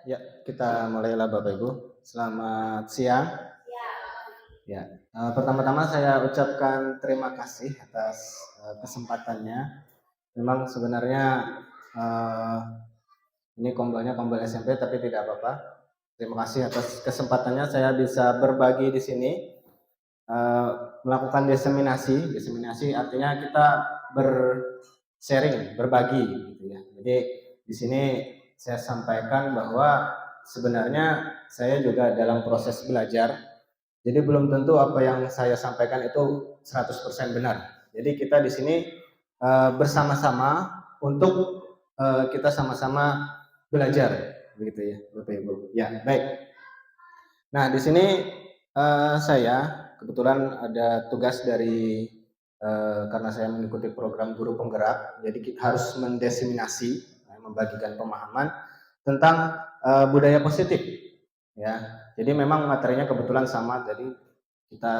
Ya, kita mulailah Bapak Ibu. Selamat siang. Ya, pertama-tama saya ucapkan terima kasih atas kesempatannya. Memang sebenarnya eh, ini kombonya kombol SMP tapi tidak apa-apa. Terima kasih atas kesempatannya saya bisa berbagi di sini, eh, melakukan diseminasi. Diseminasi artinya kita sharing, berbagi gitu ya. Jadi di sini saya sampaikan bahwa sebenarnya saya juga dalam proses belajar. Jadi belum tentu apa yang saya sampaikan itu 100% benar. Jadi kita di sini bersama-sama untuk kita sama-sama belajar begitu ya, Bapak Ibu. Ya, baik. Nah, di sini saya kebetulan ada tugas dari karena saya mengikuti program guru penggerak, jadi kita harus mendiseminasi, membagikan pemahaman tentang budaya positif, ya. Jadi memang materinya kebetulan sama, jadi kita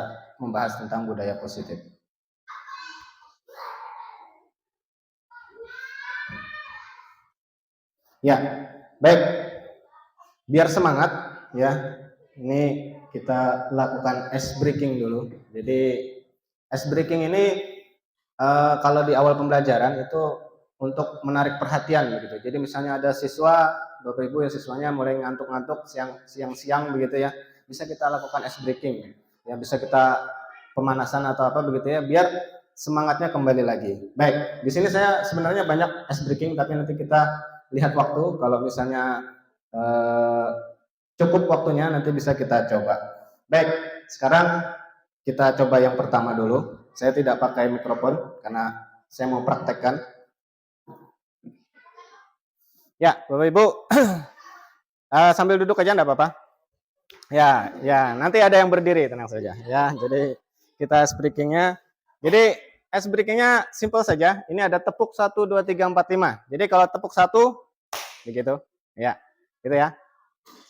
membahas tentang budaya positif. Ya, baik. Biar semangat, ya. Ini kita lakukan ice breaking dulu. Jadi ice breaking ini kalau di awal pembelajaran itu untuk menarik perhatian begitu. Jadi misalnya ada siswa, Bapak Ibu ya, siswanya mulai ngantuk-ngantuk siang-siang begitu ya, bisa kita lakukan ice breaking. Ya, bisa kita pemanasan atau apa begitu ya, biar semangatnya kembali lagi. Baik, di sini saya sebenarnya banyak ice breaking, tapi nanti kita lihat waktu. Kalau misalnya eh, cukup waktunya, nanti bisa kita coba. Baik, sekarang kita coba yang pertama dulu. Saya tidak pakai mikrofon karena saya mau praktekkan. Ya, Bapak Ibu, sambil duduk aja enggak apa-apa. Ya, ya, nanti ada yang berdiri, tenang saja. Ya, jadi kita speakingnya. Jadi ice breakingnya simple saja. Ini ada tepuk 1, 2, 3, 4, 5. Jadi kalau tepuk 1, begitu. Ya, gitu ya.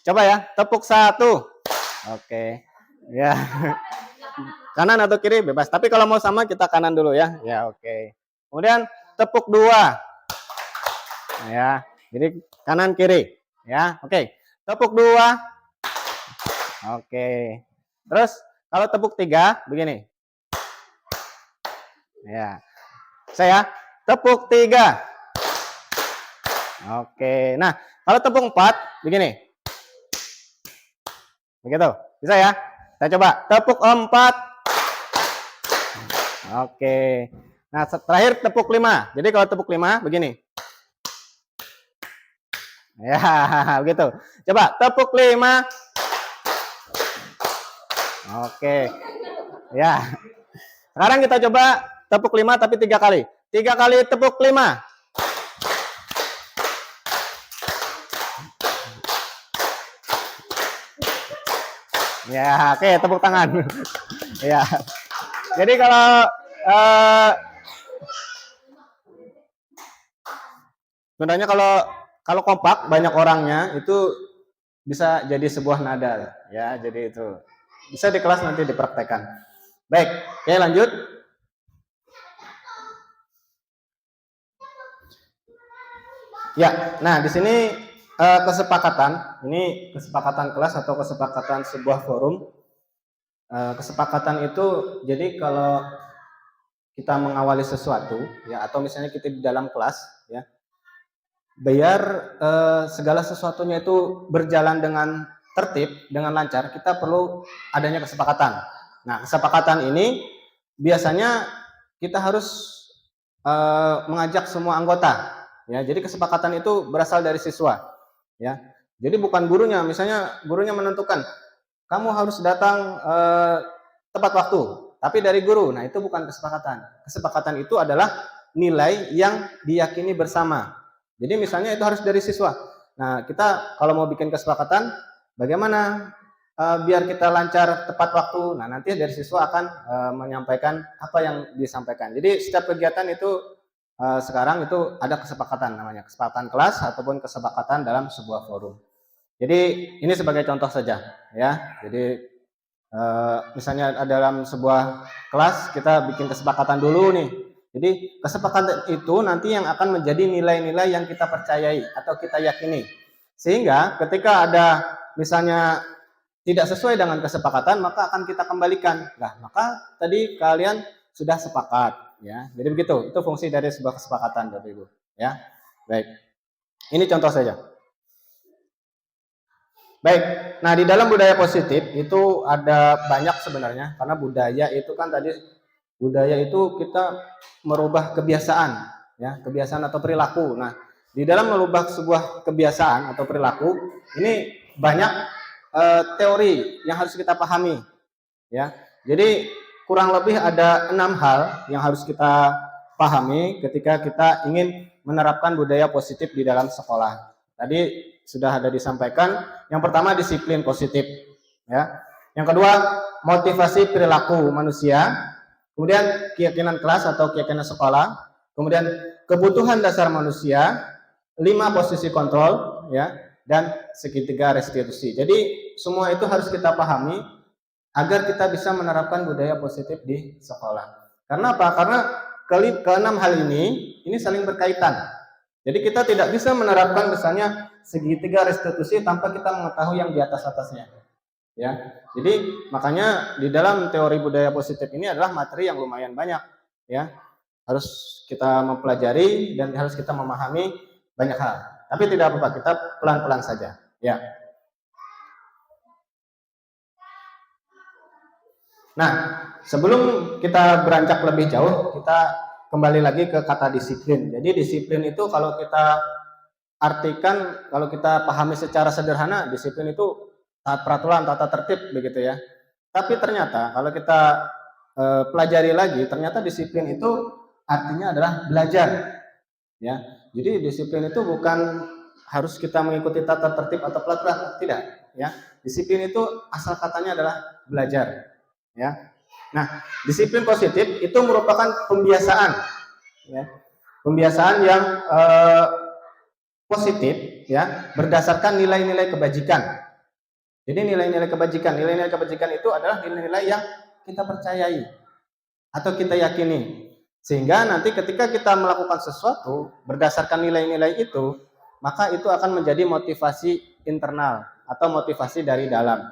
Coba ya, tepuk 1. Oke. Ya. Kanan atau kiri bebas. Tapi kalau mau sama kita kanan dulu ya. Ya, oke. Kemudian tepuk 2. Ya. Jadi kanan kiri. Ya, oke. Tepuk 2. Oke. Terus kalau tepuk 3 begini. Ya. Saya tepuk 3. Oke. Nah, kalau tepuk 4 begini. Begitu. Bisa ya? Kita coba tepuk 4. Oke. Nah, terakhir tepuk 5. Jadi kalau tepuk 5 begini. Ya, begitu. Coba tepuk 5. Oke. Ya. Sekarang kita coba tepuk 5 tapi 3 kali. 3 kali tepuk 5. Ya, oke, tepuk tangan. Ya. Jadi kalau sebenarnya kalau kompak banyak orangnya itu bisa jadi sebuah nada ya. Jadi itu bisa di kelas nanti dipraktekkan. Baik, oke lanjut. Ya, nah di sini kesepakatan, ini kesepakatan kelas atau kesepakatan sebuah forum. Kesepakatan itu jadi kalau kita mengawali sesuatu ya, atau misalnya kita di dalam kelas ya, biar segala sesuatunya itu berjalan dengan tertib, dengan lancar, kita perlu adanya kesepakatan. Nah, kesepakatan ini biasanya kita harus mengajak semua anggota ya. Jadi kesepakatan itu berasal dari siswa ya. Jadi bukan gurunya, misalnya gurunya menentukan kamu harus datang tepat waktu, tapi dari guru. Nah, itu bukan kesepakatan. Kesepakatan itu adalah nilai yang diyakini bersama. Jadi misalnya itu harus dari siswa. Nah, kita kalau mau bikin kesepakatan, bagaimana biar kita lancar tepat waktu. Nah, nanti dari siswa akan menyampaikan apa yang disampaikan. Jadi setiap kegiatan itu sekarang itu ada kesepakatan, namanya kesepakatan kelas ataupun kesepakatan dalam sebuah forum. Jadi ini sebagai contoh saja ya. Jadi misalnya dalam sebuah kelas kita bikin kesepakatan dulu nih. Jadi kesepakatan itu nanti yang akan menjadi nilai-nilai yang kita percayai atau kita yakini. Sehingga ketika ada misalnya tidak sesuai dengan kesepakatan, maka akan kita kembalikan. Nah, maka tadi kalian sudah sepakat, ya. Jadi begitu, itu fungsi dari sebuah kesepakatan, Bapak Ibu, ya. Baik. Ini contoh saja. Baik. Nah, di dalam budaya positif itu ada banyak sebenarnya, karena budaya itu kan tadi budaya itu kita merubah kebiasaan, ya, kebiasaan atau perilaku. Nah, di dalam merubah sebuah kebiasaan atau perilaku, ini banyak teori yang harus kita pahami, ya. Jadi kurang lebih ada 6 hal yang harus kita pahami ketika kita ingin menerapkan budaya positif di dalam sekolah. Tadi sudah ada disampaikan. Yang pertama disiplin positif, ya. Yang kedua motivasi perilaku manusia. Kemudian keyakinan kelas atau keyakinan sekolah. Kemudian kebutuhan dasar manusia. 5 posisi kontrol, ya. Dan segitiga restitusi. Jadi semua itu harus kita pahami agar kita bisa menerapkan budaya positif di sekolah. Karena apa? Karena ke-6 hal ini saling berkaitan. Jadi kita tidak bisa menerapkan misalnya segitiga restitusi tanpa kita mengetahui yang di atas-atasnya. Ya. Jadi makanya di dalam teori budaya positif ini adalah materi yang lumayan banyak, ya. Harus kita mempelajari dan harus kita memahami banyak hal. Tapi tidak apa-apa, kita pelan-pelan saja, ya. Nah, sebelum kita beranjak lebih jauh, kita kembali lagi ke kata disiplin. Jadi disiplin itu kalau kita artikan, kalau kita pahami secara sederhana, disiplin itu taat peraturan, tata tertib begitu ya. Tapi ternyata kalau kita pelajari lagi, ternyata disiplin itu artinya adalah belajar. Ya. Jadi disiplin itu bukan harus kita mengikuti tata tertib atau peraturan, tidak, ya. Disiplin itu asal katanya adalah belajar, ya. Nah, disiplin positif itu merupakan pembiasaan, ya. Pembiasaan yang positif, ya, berdasarkan nilai-nilai kebajikan. Jadi nilai-nilai kebajikan itu adalah nilai-nilai yang kita percayai atau kita yakini. Sehingga nanti ketika kita melakukan sesuatu berdasarkan nilai-nilai itu, maka itu akan menjadi motivasi internal atau motivasi dari dalam.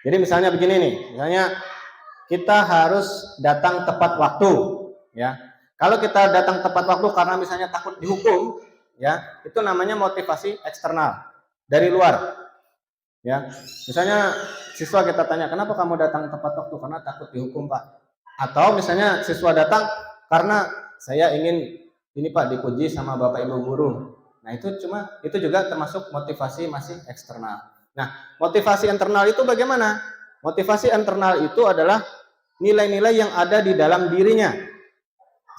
Jadi misalnya begini nih, misalnya kita harus datang tepat waktu, ya. Kalau kita datang tepat waktu karena misalnya takut dihukum, ya, itu namanya motivasi eksternal dari luar, ya. Misalnya siswa kita tanya, kenapa kamu datang tepat waktu? Karena takut dihukum, Pak. Atau misalnya siswa datang karena saya ingin ini Pak dipuji sama Bapak Ibu guru. Nah, itu juga termasuk motivasi masih eksternal. Nah, motivasi internal itu bagaimana? Motivasi internal itu adalah nilai-nilai yang ada di dalam dirinya.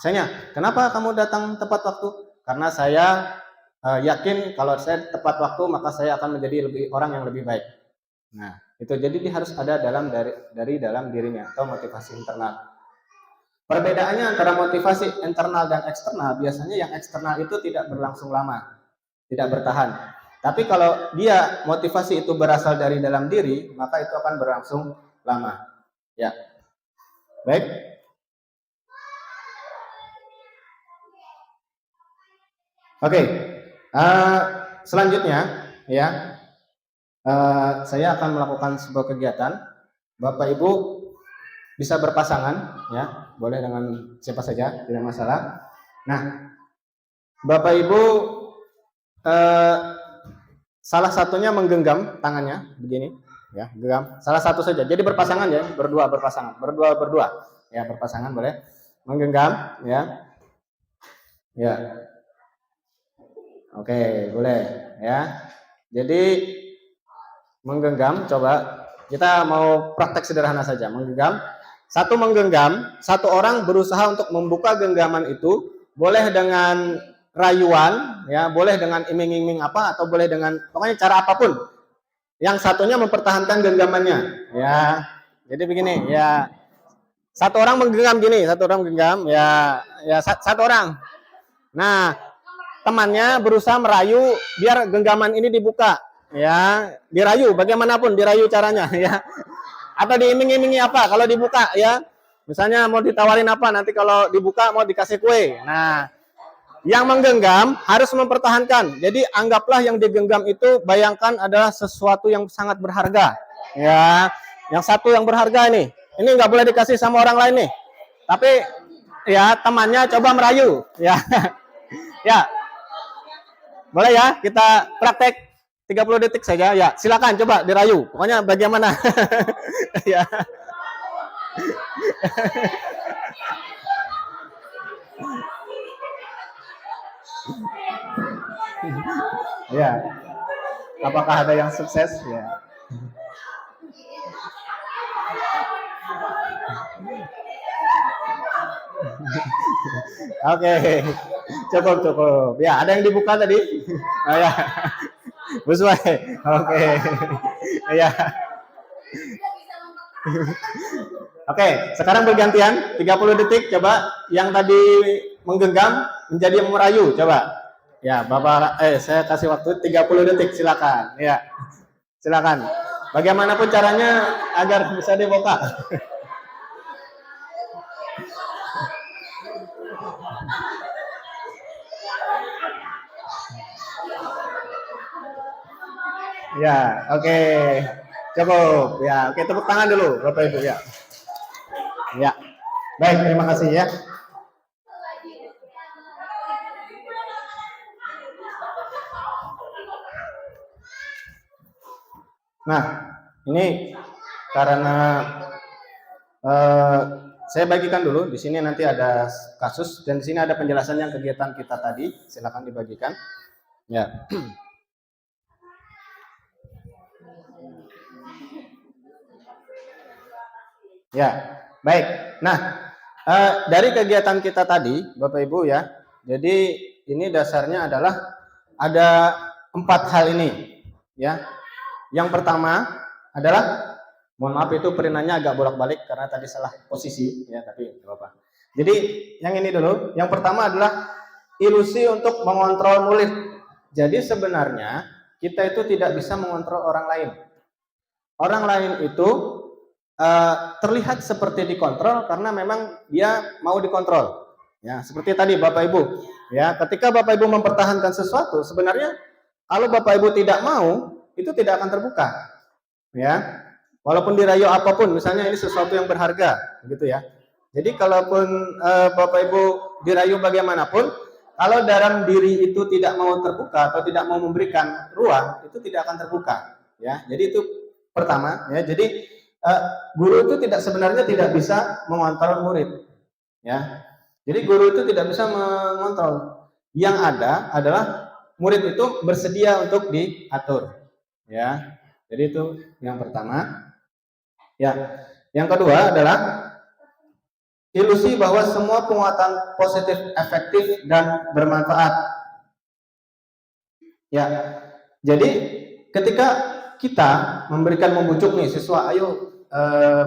Misalnya, kenapa kamu datang tepat waktu? Karena saya yakin kalau saya tepat waktu maka saya akan menjadi orang yang lebih baik. Nah, itu jadi dia harus ada dari dalam dirinya atau motivasi internal. Perbedaannya antara motivasi internal dan eksternal, biasanya yang eksternal itu tidak berlangsung lama, tidak bertahan. Tapi kalau dia motivasi itu berasal dari dalam diri, maka itu akan berlangsung lama. Ya, baik. Oke, selanjutnya ya, saya akan melakukan sebuah kegiatan. Bapak Ibu bisa berpasangan, ya, boleh dengan siapa saja, tidak masalah. Nah, Bapak Ibu salah satunya menggenggam tangannya begini, ya, genggam. Salah satu saja. Jadi berpasangan ya, berdua berpasangan, berdua, ya, berpasangan boleh, menggenggam, ya, ya. Oke, boleh, ya. Jadi menggenggam, coba kita mau praktek sederhana saja, menggenggam. Satu menggenggam, satu orang berusaha untuk membuka genggaman itu, boleh dengan rayuan, ya, boleh dengan iming-iming apa, atau boleh dengan pokoknya cara apapun. Yang satunya mempertahankan genggamannya, ya. Jadi begini, ya. Satu orang menggenggam gini, satu orang menggenggam, ya, satu orang. Nah, temannya berusaha merayu biar genggaman ini dibuka, ya, dirayu bagaimanapun, dirayu caranya, ya. Atau diiming-imingi apa kalau dibuka, ya, misalnya mau ditawarin apa nanti kalau dibuka mau dikasih kue. Nah, Yang menggenggam harus mempertahankan. Jadi anggaplah yang digenggam itu bayangkan adalah sesuatu yang sangat berharga. Ya, yang satu yang berharga nih. Ini nggak boleh dikasih sama orang lain nih. Tapi ya temannya coba merayu. Ya, ya. Boleh ya kita praktek 30 detik saja. Ya, silakan coba dirayu. Pokoknya bagaimana? Ya. Ya. Apakah ada yang sukses? Ya. Oke. Cukup. Ya, ada yang dibuka tadi? Oh, ya. Busway. Oke. Ya. Oke, sekarang bergantian 30 detik coba yang tadi menggenggam menjadi merayu coba. Ya, Bapak saya kasih waktu 30 detik silakan. Ya. Silakan. Bagaimanapun caranya agar bisa dibuka. Ya, oke. Cukup. Ya, oke tepuk tangan dulu Bapak Ibu ya. Ya. Baik, terima kasih ya. Nah, ini karena saya bagikan dulu. Di sini nanti ada kasus dan di sini ada penjelasan yang kegiatan kita tadi. Silakan dibagikan. Ya. Ya, baik. Nah, dari kegiatan kita tadi, Bapak Ibu ya. Jadi ini dasarnya adalah ada 4 hal ini, ya. Yang pertama adalah, mohon maaf itu perinannya agak bolak-balik karena tadi salah posisi, ya. Tapi tidak apa-apa. Jadi yang ini dulu. Yang pertama adalah ilusi untuk mengontrol murid. Jadi sebenarnya kita itu tidak bisa mengontrol orang lain. Orang lain itu terlihat seperti dikontrol karena memang dia mau dikontrol. Ya, seperti tadi Bapak Ibu. Ya, ketika Bapak Ibu mempertahankan sesuatu, sebenarnya kalau Bapak Ibu tidak mau, itu tidak akan terbuka. Ya. Walaupun dirayu apapun, misalnya ini sesuatu yang berharga, gitu ya. Jadi kalaupun Bapak Ibu dirayu bagaimanapun, kalau dalam diri itu tidak mau terbuka atau tidak mau memberikan ruang, itu tidak akan terbuka. Ya, jadi itu pertama. Ya, jadi guru itu sebenarnya tidak bisa mengontrol murid, ya. Jadi guru itu tidak bisa mengontrol. Yang ada adalah murid itu bersedia untuk diatur, ya. Jadi itu yang pertama. Ya, yang kedua adalah ilusi bahwa semua penguatan positif efektif dan bermanfaat. Ya, jadi ketika kita membujuk nih siswa, ayo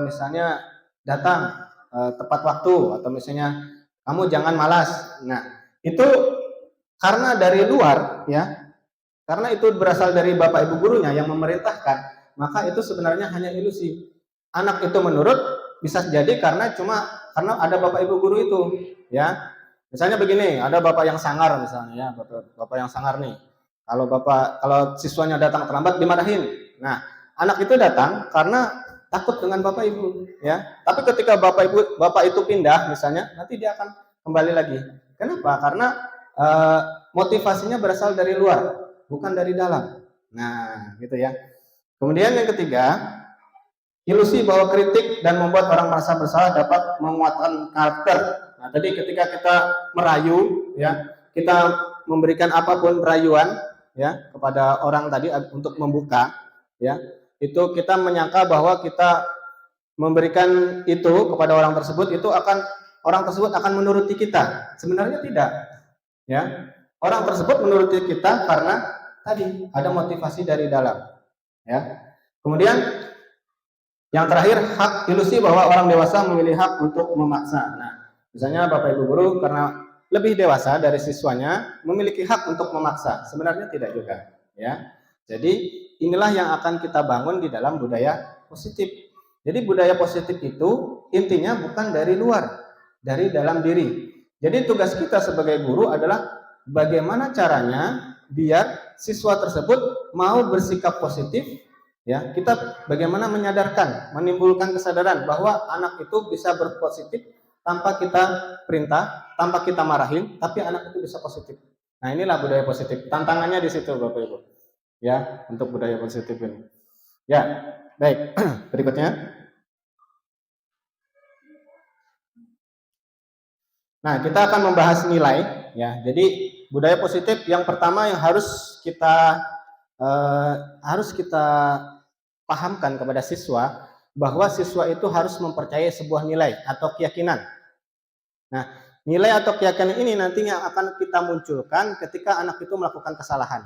misalnya datang tepat waktu atau misalnya kamu jangan malas. Nah, itu karena dari luar ya, karena itu berasal dari Bapak Ibu gurunya yang memerintahkan, maka itu sebenarnya hanya ilusi. Anak itu menurut bisa jadi karena ada Bapak Ibu guru itu, ya. Misalnya begini, ada Bapak yang sangar misalnya ya, Bapak yang sangar nih. Kalau siswanya datang terlambat dimarahin. Nah, anak itu datang karena takut dengan Bapak Ibu, ya. Tapi ketika Bapak itu pindah misalnya, nanti dia akan kembali lagi. Kenapa? Karena motivasinya berasal dari luar, bukan dari dalam. Nah, gitu ya. Kemudian yang ketiga, ilusi bahwa kritik dan membuat orang merasa bersalah dapat menguatkan karakter. Nah, tadi ketika kita merayu, ya, kita memberikan apapun rayuan, ya, kepada orang tadi untuk membuka, ya, itu kita menyangka bahwa kita memberikan itu kepada orang tersebut, orang tersebut akan menuruti kita. Sebenarnya tidak, ya. Orang tersebut menuruti kita karena tadi ada motivasi dari dalam, ya. Kemudian yang terakhir, hak ilusi bahwa orang dewasa memiliki hak untuk memaksa. Nah, misalnya Bapak Ibu guru karena lebih dewasa dari siswanya memiliki hak untuk memaksa. Sebenarnya tidak juga, ya. Jadi inilah yang akan kita bangun di dalam budaya positif. Jadi budaya positif itu intinya bukan dari luar, dari dalam diri. Jadi tugas kita sebagai guru adalah bagaimana caranya biar siswa tersebut mau bersikap positif, ya. Kita bagaimana menyadarkan, menimbulkan kesadaran bahwa anak itu bisa berpositif tanpa kita perintah, tanpa kita marahin, tapi anak itu bisa positif. Nah, inilah budaya positif. Tantangannya di situ, Bapak Ibu. Ya, untuk budaya positif ini. Ya, baik. Berikutnya. Nah, kita akan membahas nilai, ya. Jadi budaya positif yang pertama yang harus kita pahamkan kepada siswa bahwa siswa itu harus mempercayai sebuah nilai atau keyakinan. Nah, nilai atau keyakinan ini nantinya akan kita munculkan ketika anak itu melakukan kesalahan.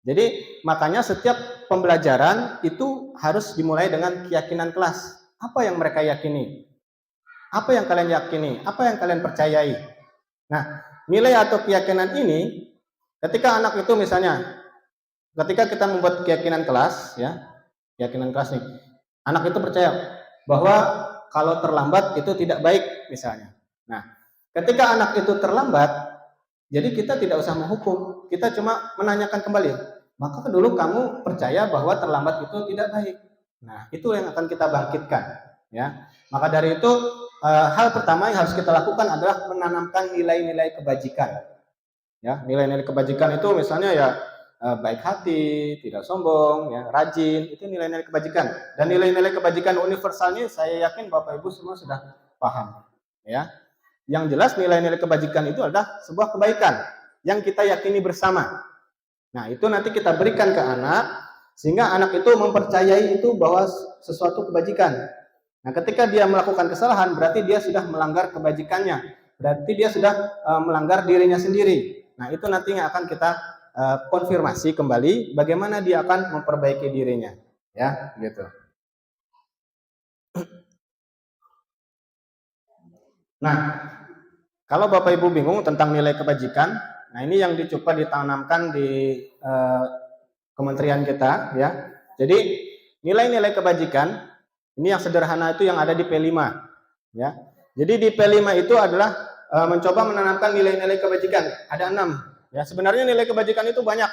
Jadi makanya setiap pembelajaran itu harus dimulai dengan keyakinan kelas. Apa yang mereka yakini? Apa yang kalian yakini? Apa yang kalian percayai? Nah, nilai atau keyakinan ini ketika anak itu misalnya ketika kita membuat keyakinan kelas, ya, keyakinan kelas nih, anak itu percaya bahwa kalau terlambat itu tidak baik misalnya. Nah, ketika anak itu terlambat, jadi kita tidak usah menghukum, kita cuma menanyakan kembali. Maka dulu kamu percaya bahwa terlambat itu tidak baik. Nah, itu yang akan kita bangkitkan, ya. Maka dari itu hal pertama yang harus kita lakukan adalah menanamkan nilai-nilai kebajikan. Ya, nilai-nilai kebajikan itu misalnya ya baik hati, tidak sombong, ya, rajin, itu nilai-nilai kebajikan. Dan nilai-nilai kebajikan universalnya saya yakin Bapak Ibu semua sudah paham, ya. Yang jelas nilai-nilai kebajikan itu adalah sebuah kebaikan yang kita yakini bersama. Nah, itu nanti kita berikan ke anak sehingga anak itu mempercayai itu bahwa sesuatu kebajikan. Nah, ketika dia melakukan kesalahan berarti dia sudah melanggar kebajikannya. Berarti dia sudah melanggar dirinya sendiri. Nah, itu nantinya akan kita konfirmasi kembali bagaimana dia akan memperbaiki dirinya, ya, gitu. Nah, kalau Bapak Ibu bingung tentang nilai kebajikan, nah ini yang dicoba ditanamkan di kementerian kita, ya. Jadi nilai-nilai kebajikan ini yang sederhana itu yang ada di P5, ya. Jadi di P5 itu adalah mencoba menanamkan nilai-nilai kebajikan. Ada 6. Ya, sebenarnya nilai kebajikan itu banyak,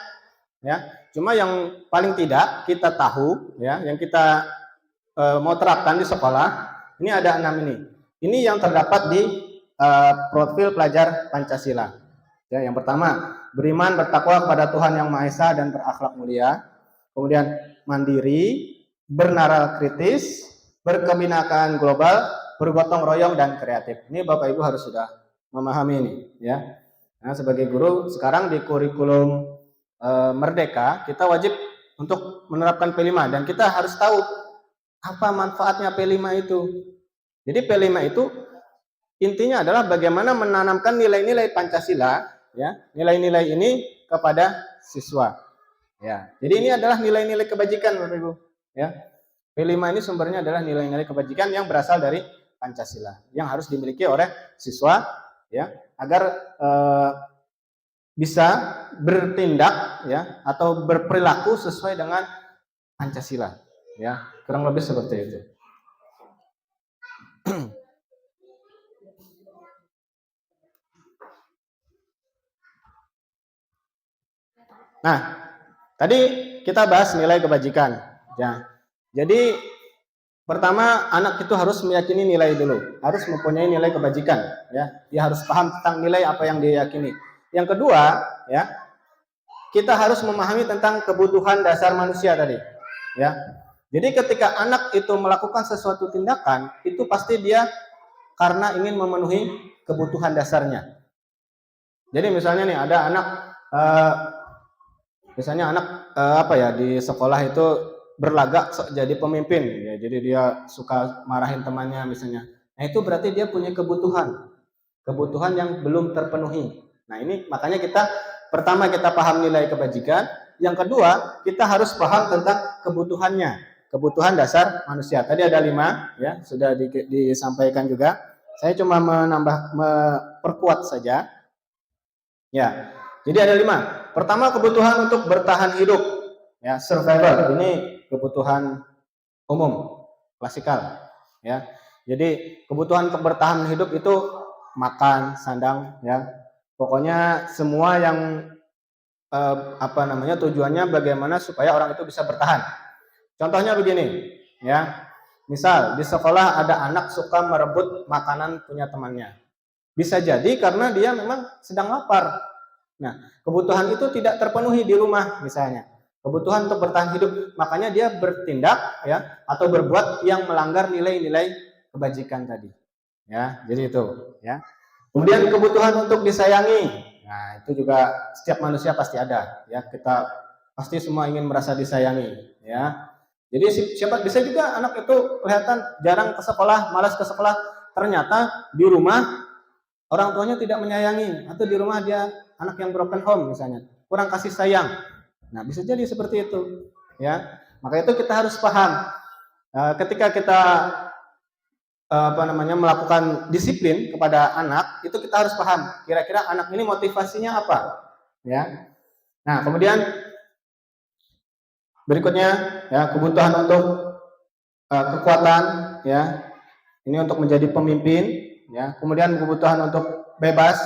ya. Cuma yang paling tidak kita tahu, ya, yang kita mau terapkan di sekolah, ini ada 6 ini. Ini yang terdapat di profil pelajar Pancasila. Ya, yang pertama, beriman bertakwa kepada Tuhan Yang Maha Esa dan berakhlak mulia. Kemudian mandiri, bernalar kritis, berkebinekaan global, bergotong royong dan kreatif. Ini Bapak Ibu harus sudah memahami ini, ya. Nah, sebagai guru sekarang di kurikulum Merdeka kita wajib untuk menerapkan P5 dan kita harus tahu apa manfaatnya P5 itu. Jadi P5 itu intinya adalah bagaimana menanamkan nilai-nilai Pancasila, ya, nilai-nilai ini kepada siswa. Ya, jadi ini adalah nilai-nilai kebajikan, Bapak Ibu. Ya, P5 ini sumbernya adalah nilai-nilai kebajikan yang berasal dari Pancasila, yang harus dimiliki oleh siswa, ya, agar bisa bertindak, ya, atau berperilaku sesuai dengan Pancasila, ya, kurang lebih seperti itu. Nah, tadi kita bahas nilai kebajikan, ya. Jadi pertama anak itu harus meyakini nilai dulu, harus mempunyai nilai kebajikan, ya. Dia harus paham tentang nilai apa yang dia yakini. Yang kedua, ya, kita harus memahami tentang kebutuhan dasar manusia tadi, ya. Jadi ketika anak itu melakukan sesuatu tindakan, itu pasti dia karena ingin memenuhi kebutuhan dasarnya. Jadi misalnya nih ada anak misalnya anak apa ya di sekolah itu berlagak jadi pemimpin, ya, jadi dia suka marahin temannya misalnya. Nah, itu berarti dia punya kebutuhan yang belum terpenuhi. Nah, ini makanya kita pertama kita paham nilai kebajikan, yang kedua kita harus paham tentang kebutuhannya, kebutuhan dasar manusia. Tadi ada 5, ya, sudah disampaikan juga. Saya cuma memperkuat saja. Ya, jadi ada 5. Pertama, kebutuhan untuk bertahan hidup, ya, survival. Ini kebutuhan umum, klasikal, ya. Jadi kebutuhan bertahan hidup itu makan, sandang, ya, Pokoknya semua yang tujuannya bagaimana supaya orang itu bisa bertahan. Contohnya begini, ya. Misal di sekolah ada anak suka merebut makanan punya temannya. Bisa jadi karena dia memang sedang lapar. Nah, kebutuhan itu tidak terpenuhi di rumah misalnya. Kebutuhan untuk bertahan hidup, makanya dia bertindak ya atau berbuat yang melanggar nilai-nilai kebajikan tadi. Ya, jadi itu, ya. Kemudian kebutuhan untuk disayangi. Nah, itu juga setiap manusia pasti ada, ya. Kita pasti semua ingin merasa disayangi, ya. Jadi siapa bisa juga anak itu kelihatan jarang ke sekolah, malas ke sekolah, ternyata di rumah orang tuanya tidak menyayangi atau di rumah dia anak yang broken home misalnya, kurang kasih sayang. Nah, bisa jadi seperti itu, ya. Maka itu kita harus paham ketika kita melakukan disiplin kepada anak, itu kita harus paham kira-kira anak ini motivasinya apa, ya. Nah, kemudian berikutnya ya kebutuhan untuk kekuatan, ya. Ini untuk menjadi pemimpin, ya. Kemudian kebutuhan untuk bebas,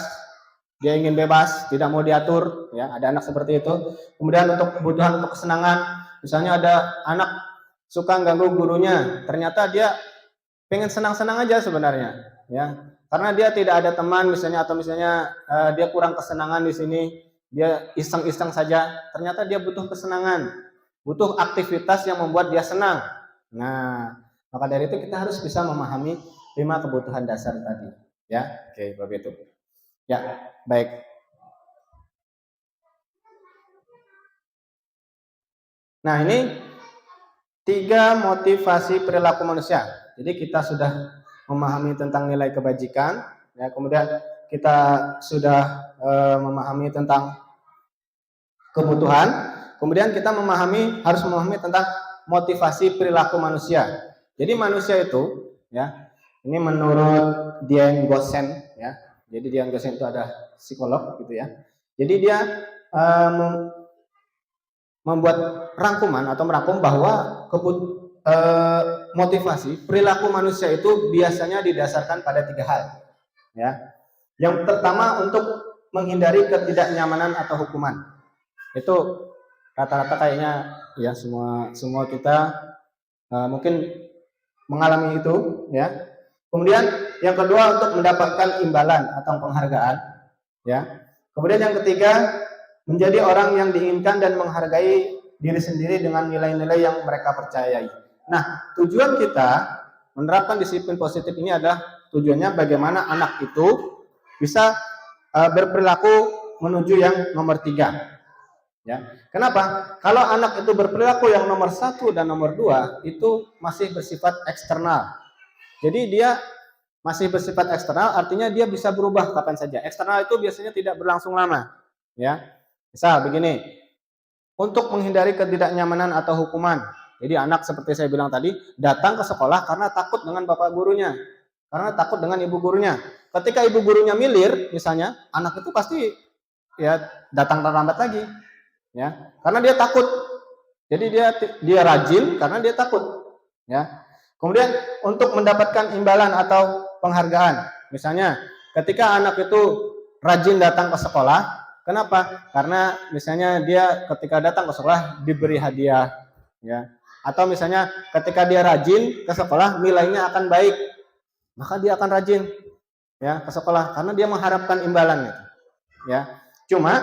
dia ingin bebas, tidak mau diatur, ya. Ada anak seperti itu. Kemudian untuk kebutuhan untuk kesenangan, misalnya ada anak suka ganggu gurunya, ternyata dia pengen senang-senang aja sebenarnya, ya. Karena dia tidak ada teman misalnya atau misalnya dia kurang kesenangan di sini, dia iseng-iseng saja, ternyata dia butuh kesenangan, butuh aktivitas yang membuat dia senang. Nah, maka dari itu kita harus bisa memahami 5 kebutuhan dasar tadi, ya. Oke, Bapak itu. Ya, baik. Nah, ini 3 motivasi perilaku manusia. Jadi kita sudah memahami tentang nilai kebajikan, ya, kemudian kita sudah memahami tentang kebutuhan, kemudian kita harus memahami tentang motivasi perilaku manusia. Jadi manusia itu, ya, ini menurut Dian Gosen, ya. Jadi Dian Gosen itu ada psikolog, gitu ya. Jadi dia membuat rangkuman atau merangkum bahwa motivasi perilaku manusia itu biasanya didasarkan pada 3 hal, ya. Yang pertama untuk menghindari ketidaknyamanan atau hukuman. Itu rata-rata kayaknya ya semua kita mungkin mengalami itu, ya. Kemudian yang kedua untuk mendapatkan imbalan atau penghargaan, ya. Kemudian yang ketiga menjadi orang yang diinginkan dan menghargai diri sendiri dengan nilai-nilai yang mereka percayai. Nah, tujuan kita menerapkan disiplin positif ini adalah tujuannya bagaimana anak itu bisa berperilaku menuju yang nomor 3. Ya. Kenapa? Kalau anak itu berperilaku yang nomor 1 dan nomor 2 itu masih bersifat eksternal. Jadi dia masih bersifat eksternal, artinya dia bisa berubah kapan saja. Eksternal itu biasanya tidak berlangsung lama, ya. Misal begini, untuk menghindari ketidaknyamanan atau hukuman. Jadi anak seperti saya bilang tadi, datang ke sekolah karena takut dengan bapak gurunya, karena takut dengan ibu gurunya. Ketika ibu gurunya milir, misalnya, anak itu pasti ya datang terlambat lagi, ya, karena dia takut. Jadi dia rajin karena dia takut, ya. Kemudian untuk mendapatkan imbalan atau penghargaan, misalnya ketika anak itu rajin datang ke sekolah, kenapa? Karena misalnya dia ketika datang ke sekolah diberi hadiah, ya. Atau misalnya ketika dia rajin ke sekolah nilainya akan baik, maka dia akan rajin ya ke sekolah karena dia mengharapkan imbalan, ya. Cuma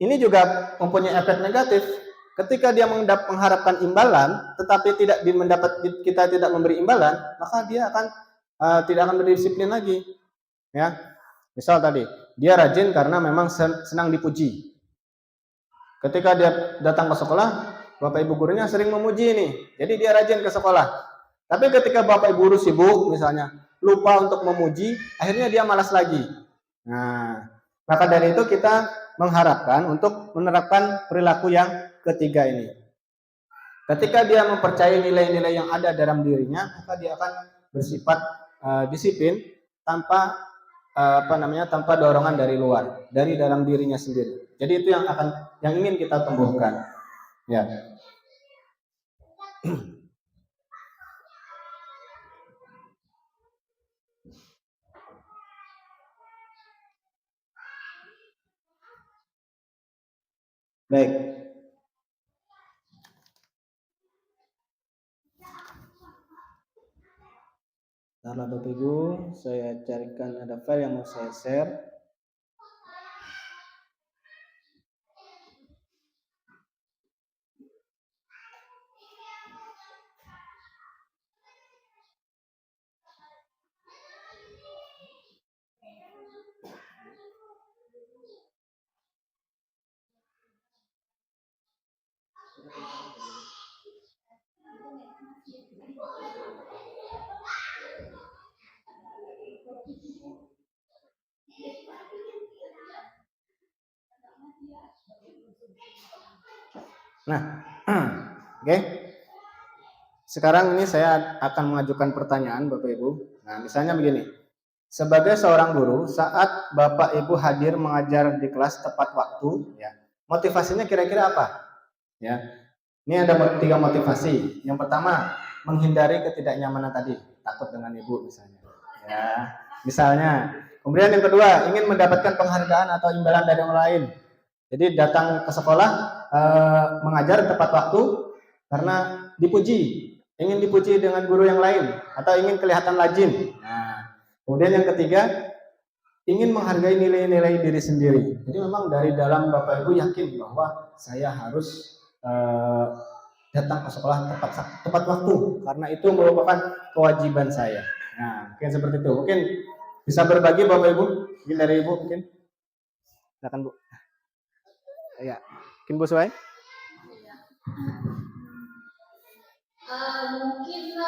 ini juga mempunyai efek negatif. Ketika dia mengharapkan imbalan, tetapi kita tidak memberi imbalan, maka dia akan tidak akan berdisiplin lagi. Ya, misal tadi dia rajin karena memang senang dipuji. Ketika dia datang ke sekolah, bapak ibu gurunya sering memuji ini, jadi dia rajin ke sekolah. Tapi ketika bapak ibu guru sibuk, misalnya lupa untuk memuji, akhirnya dia malas lagi. Nah, maka dari itu kita mengharapkan untuk menerapkan perilaku yang ketiga ini. Ketika dia mempercayai nilai-nilai yang ada dalam dirinya, maka dia akan bersifat disiplin tanpa tanpa dorongan dari luar, dari dalam dirinya sendiri. Jadi itu yang ingin kita tumbuhkan. Ya. Baik. Bentar Bapak Ibu, saya carikan ada file yang mau saya share. Nah, oke. Sekarang ini saya akan mengajukan pertanyaan Bapak Ibu. Nah, misalnya begini. Sebagai seorang guru, saat Bapak Ibu hadir mengajar di kelas tepat waktu, ya, motivasinya kira-kira apa? Ya, ini ada 3 motivasi. Yang pertama, menghindari ketidaknyamanan tadi, takut dengan ibu misalnya. Ya, misalnya. Kemudian yang kedua, ingin mendapatkan penghargaan atau imbalan dari orang lain. Jadi datang ke sekolah mengajar tepat waktu karena dipuji, ingin dipuji dengan guru yang lain atau ingin kelihatan rajin. Nah, kemudian yang ketiga, ingin menghargai nilai-nilai diri sendiri. Jadi memang dari dalam Bapak Ibu yakin bahwa saya harus datang ke sekolah tepat waktu karena itu merupakan kewajiban saya. Nah, mungkin seperti itu. Mungkin bisa berbagi Bapak Ibu, mungkin dari Ibu mungkin. Silakan Bu. Ya, mungkin Bu Suai. Mungkin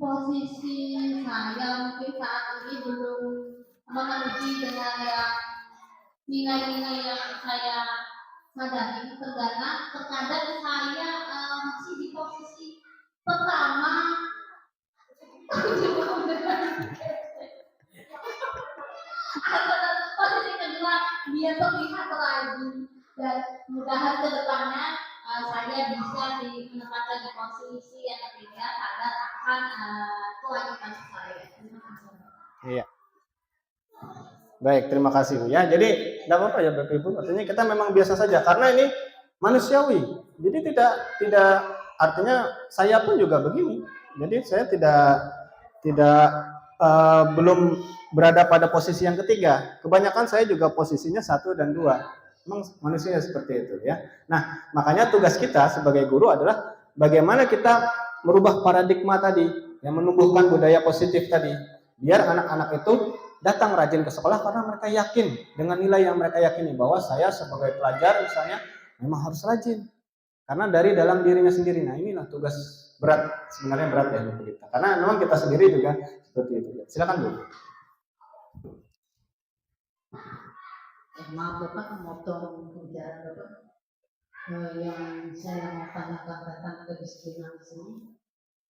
posisi saya mungkin saat ini belum memenuhi dengan yang nilai-nilai yang saya sadari, karena terkadang saya masih di posisi pertama atau posisi kedua dia terlihat rajin, dan mudahan ke depannya saya bisa menempatkan di posisi yang ketiga agar akan kewajiban saya. Iya. Baik, terima kasih Bu. Ya, jadi tidak apa-apa ya Bapak Ibu. Artinya kita memang biasa saja karena ini manusiawi. Jadi tidak artinya saya pun juga begini. Jadi saya tidak belum berada pada posisi yang ketiga. Kebanyakan saya juga posisinya 1 dan 2. Memang manusia seperti itu ya. Nah, makanya tugas kita sebagai guru adalah bagaimana kita merubah paradigma tadi, yang menumbuhkan budaya positif tadi. Biar anak-anak itu datang rajin ke sekolah karena mereka yakin dengan nilai yang mereka yakini bahwa saya sebagai pelajar misalnya memang harus rajin karena dari dalam dirinya sendiri. Nah, inilah tugas berat, sebenarnya berat ya untuk kita karena memang kita sendiri juga seperti itu. Silakan Bu. Maaf Bapak, memotong pembicaraan Bapak. Yang saya mau tanyakan tentang kedisiplinan di sini,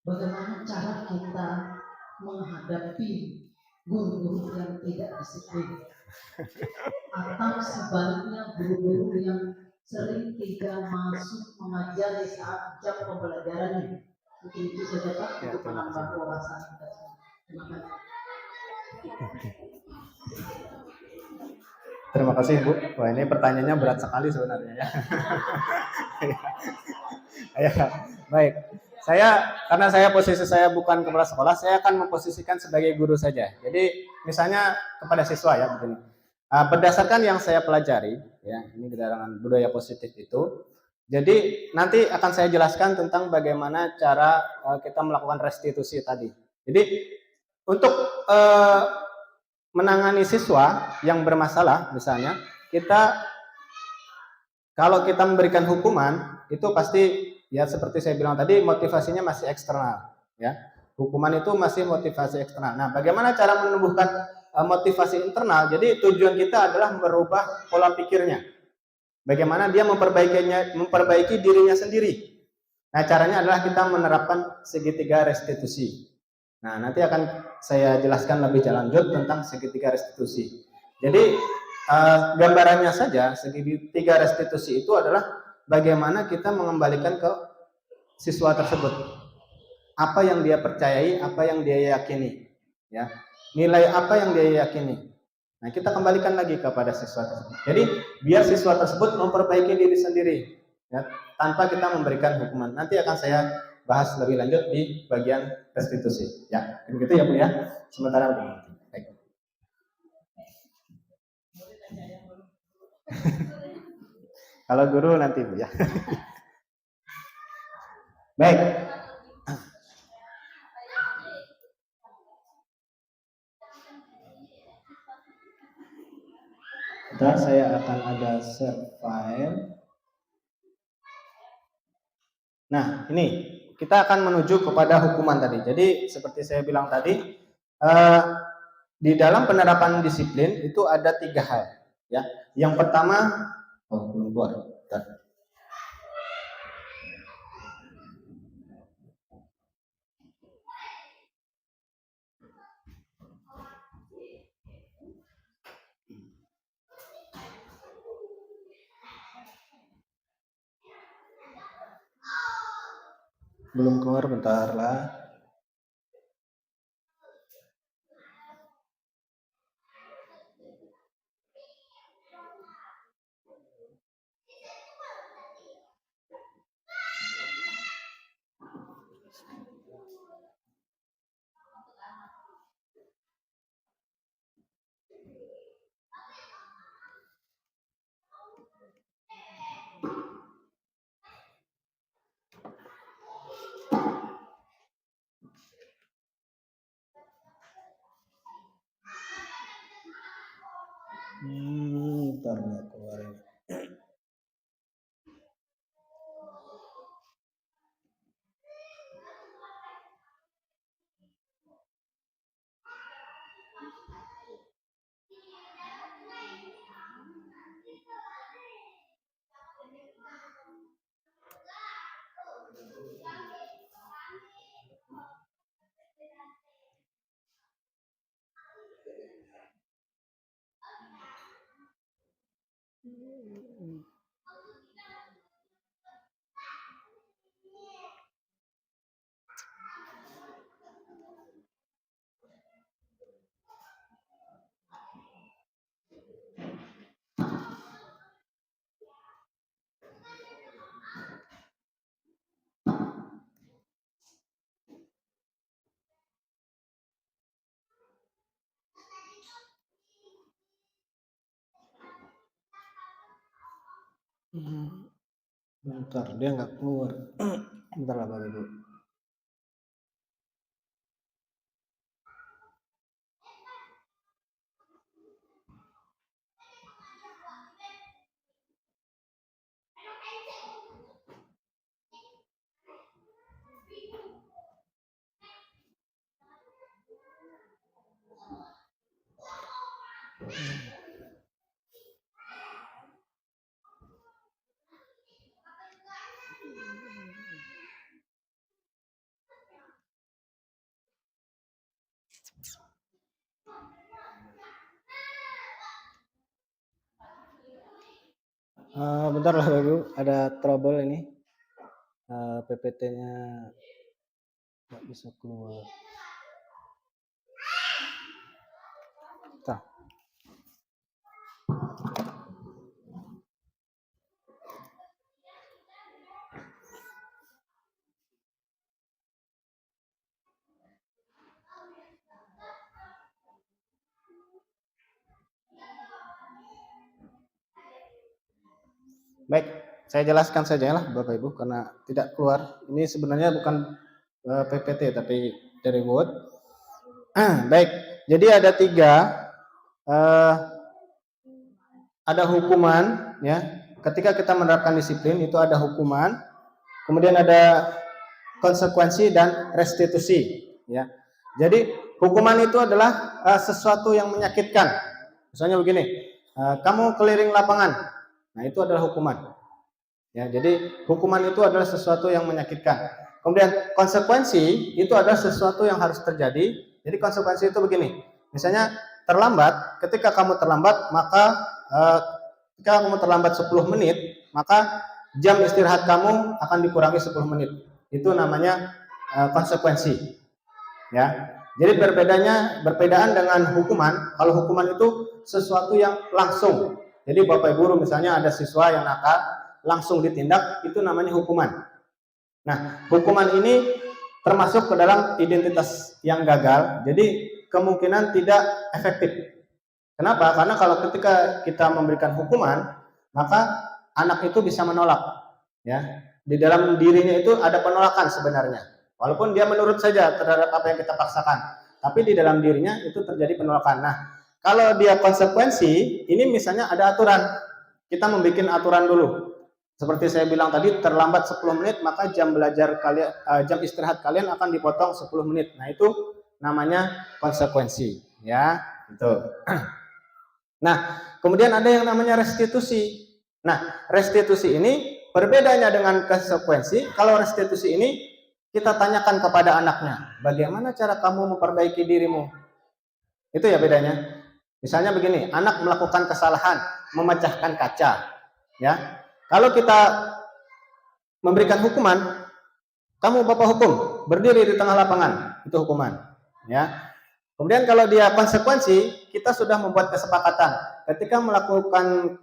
bagaimana cara kita menghadapi guru-guru yang tidak disiplin, atau sebaliknya guru-guru yang sering tidak masuk mengajar di saat jam pembelajarannya. Mungkin itu saja Pak untuk menambah wawasan kita. Terima kasih. Terima kasih Bu. Wah, ini pertanyaannya berat sekali sebenarnya ya. Ya, baik. Karena posisi saya bukan kepala sekolah, saya akan memposisikan sebagai guru saja. Jadi misalnya kepada siswa ya begini. Berdasarkan yang saya pelajari, ya ini kedatangan budaya positif itu. Jadi nanti akan saya jelaskan tentang bagaimana cara kita melakukan restitusi tadi. Jadi untuk menangani siswa yang bermasalah, misalnya kalau kita memberikan hukuman itu pasti ya seperti saya bilang tadi motivasinya masih eksternal ya. Hukuman itu masih motivasi eksternal. Nah, bagaimana cara menumbuhkan motivasi internal? Jadi tujuan kita adalah merubah pola pikirnya. Bagaimana dia memperbaiki dirinya sendiri. Nah, caranya adalah kita menerapkan segitiga restitusi. Nah, nanti akan saya jelaskan lebih lanjut tentang segitiga restitusi. Jadi gambarannya saja, segitiga restitusi itu adalah bagaimana kita mengembalikan ke siswa tersebut apa yang dia percayai, apa yang dia yakini, ya, nilai apa yang dia yakini. Nah, kita kembalikan lagi kepada siswa tersebut. Jadi, biar siswa tersebut memperbaiki diri sendiri, ya, tanpa kita memberikan hukuman. Nanti akan saya bahas lebih lanjut di bagian restitusi. Ya, begitu ya Bu ya. Sementara Bu. Baik. Kalau guru nanti Bu ya. Baik. Ntar saya akan ada share file. Nah, ini kita akan menuju kepada hukuman tadi. Jadi seperti saya bilang tadi, di dalam penerapan disiplin itu ada 3 hal. Ya, yang pertama, belum keluar. Bentar. Belum keluar, bentar lah. Bentar nggak keluar ini. Bentar, dia nggak keluar. Bentar lah Bapak Ibu. Bentar lah Bapak Ibu, ada trouble ini. PPT-nya nggak bisa keluar. Bentar. Baik, saya jelaskan saja lah Bapak Ibu karena tidak keluar. Ini sebenarnya bukan PPT tapi dari Word. Baik, jadi ada 3. Ada hukuman, ya. Ketika kita menerapkan disiplin itu ada hukuman, kemudian ada konsekuensi dan restitusi, ya. Jadi hukuman itu adalah sesuatu yang menyakitkan. Misalnya begini, kamu keliling lapangan, nah itu adalah hukuman. Ya, jadi hukuman itu adalah sesuatu yang menyakitkan. Kemudian konsekuensi itu adalah sesuatu yang harus terjadi. Jadi konsekuensi itu begini, misalnya terlambat. Ketika kamu terlambat, maka ketika kamu terlambat 10 menit, maka jam istirahat kamu akan dikurangi 10 menit. Itu namanya konsekuensi. Ya. Jadi berbedaan dengan hukuman. Kalau hukuman itu sesuatu yang langsung. Jadi Bapak Ibu misalnya ada siswa yang nakal, langsung ditindak, itu namanya hukuman. Nah, hukuman ini termasuk ke dalam identitas yang gagal. Jadi kemungkinan tidak efektif. Kenapa? Karena kalau ketika kita memberikan hukuman, maka anak itu bisa menolak. Ya, di dalam dirinya itu ada penolakan sebenarnya. Walaupun dia menurut saja terhadap apa yang kita paksakan, tapi di dalam dirinya itu terjadi penolakan. Nah, kalau dia konsekuensi, ini misalnya ada aturan, kita membuat aturan dulu. Seperti saya bilang tadi, terlambat 10 menit, maka jam belajar kalian, jam istirahat kalian akan dipotong 10 menit. Nah, itu namanya konsekuensi, ya, itu. Nah, kemudian ada yang namanya restitusi. Nah, restitusi ini berbedanya dengan konsekuensi. Kalau restitusi ini kita tanyakan kepada anaknya, bagaimana cara kamu memperbaiki dirimu? Itu ya bedanya. Misalnya begini, anak melakukan kesalahan, memecahkan kaca, ya. Kalau kita memberikan hukuman, kamu bapak hukum, berdiri di tengah lapangan, itu hukuman, ya. Kemudian kalau dia konsekuensi, kita sudah membuat kesepakatan. Ketika melakukan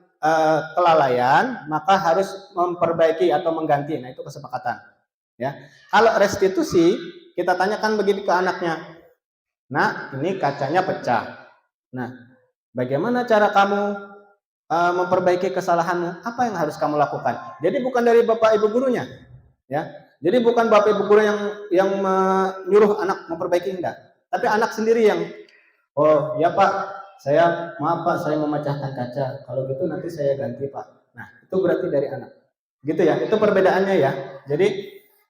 kelalaian, maka harus memperbaiki atau mengganti. Nah, itu kesepakatan. Ya. Kalau restitusi, kita tanyakan begini ke anaknya. Nah, ini kacanya pecah. Nah, bagaimana cara kamu memperbaiki kesalahanmu? Apa yang harus kamu lakukan? Jadi bukan dari bapak ibu gurunya, ya. Jadi bukan bapak ibu guru yang menyuruh anak memperbaiki, enggak. Tapi anak sendiri yang, oh ya Pak, maaf Pak, saya memecahkan kaca. Kalau gitu nanti saya ganti Pak. Nah, itu berarti dari anak. Gitu ya, itu perbedaannya ya. Jadi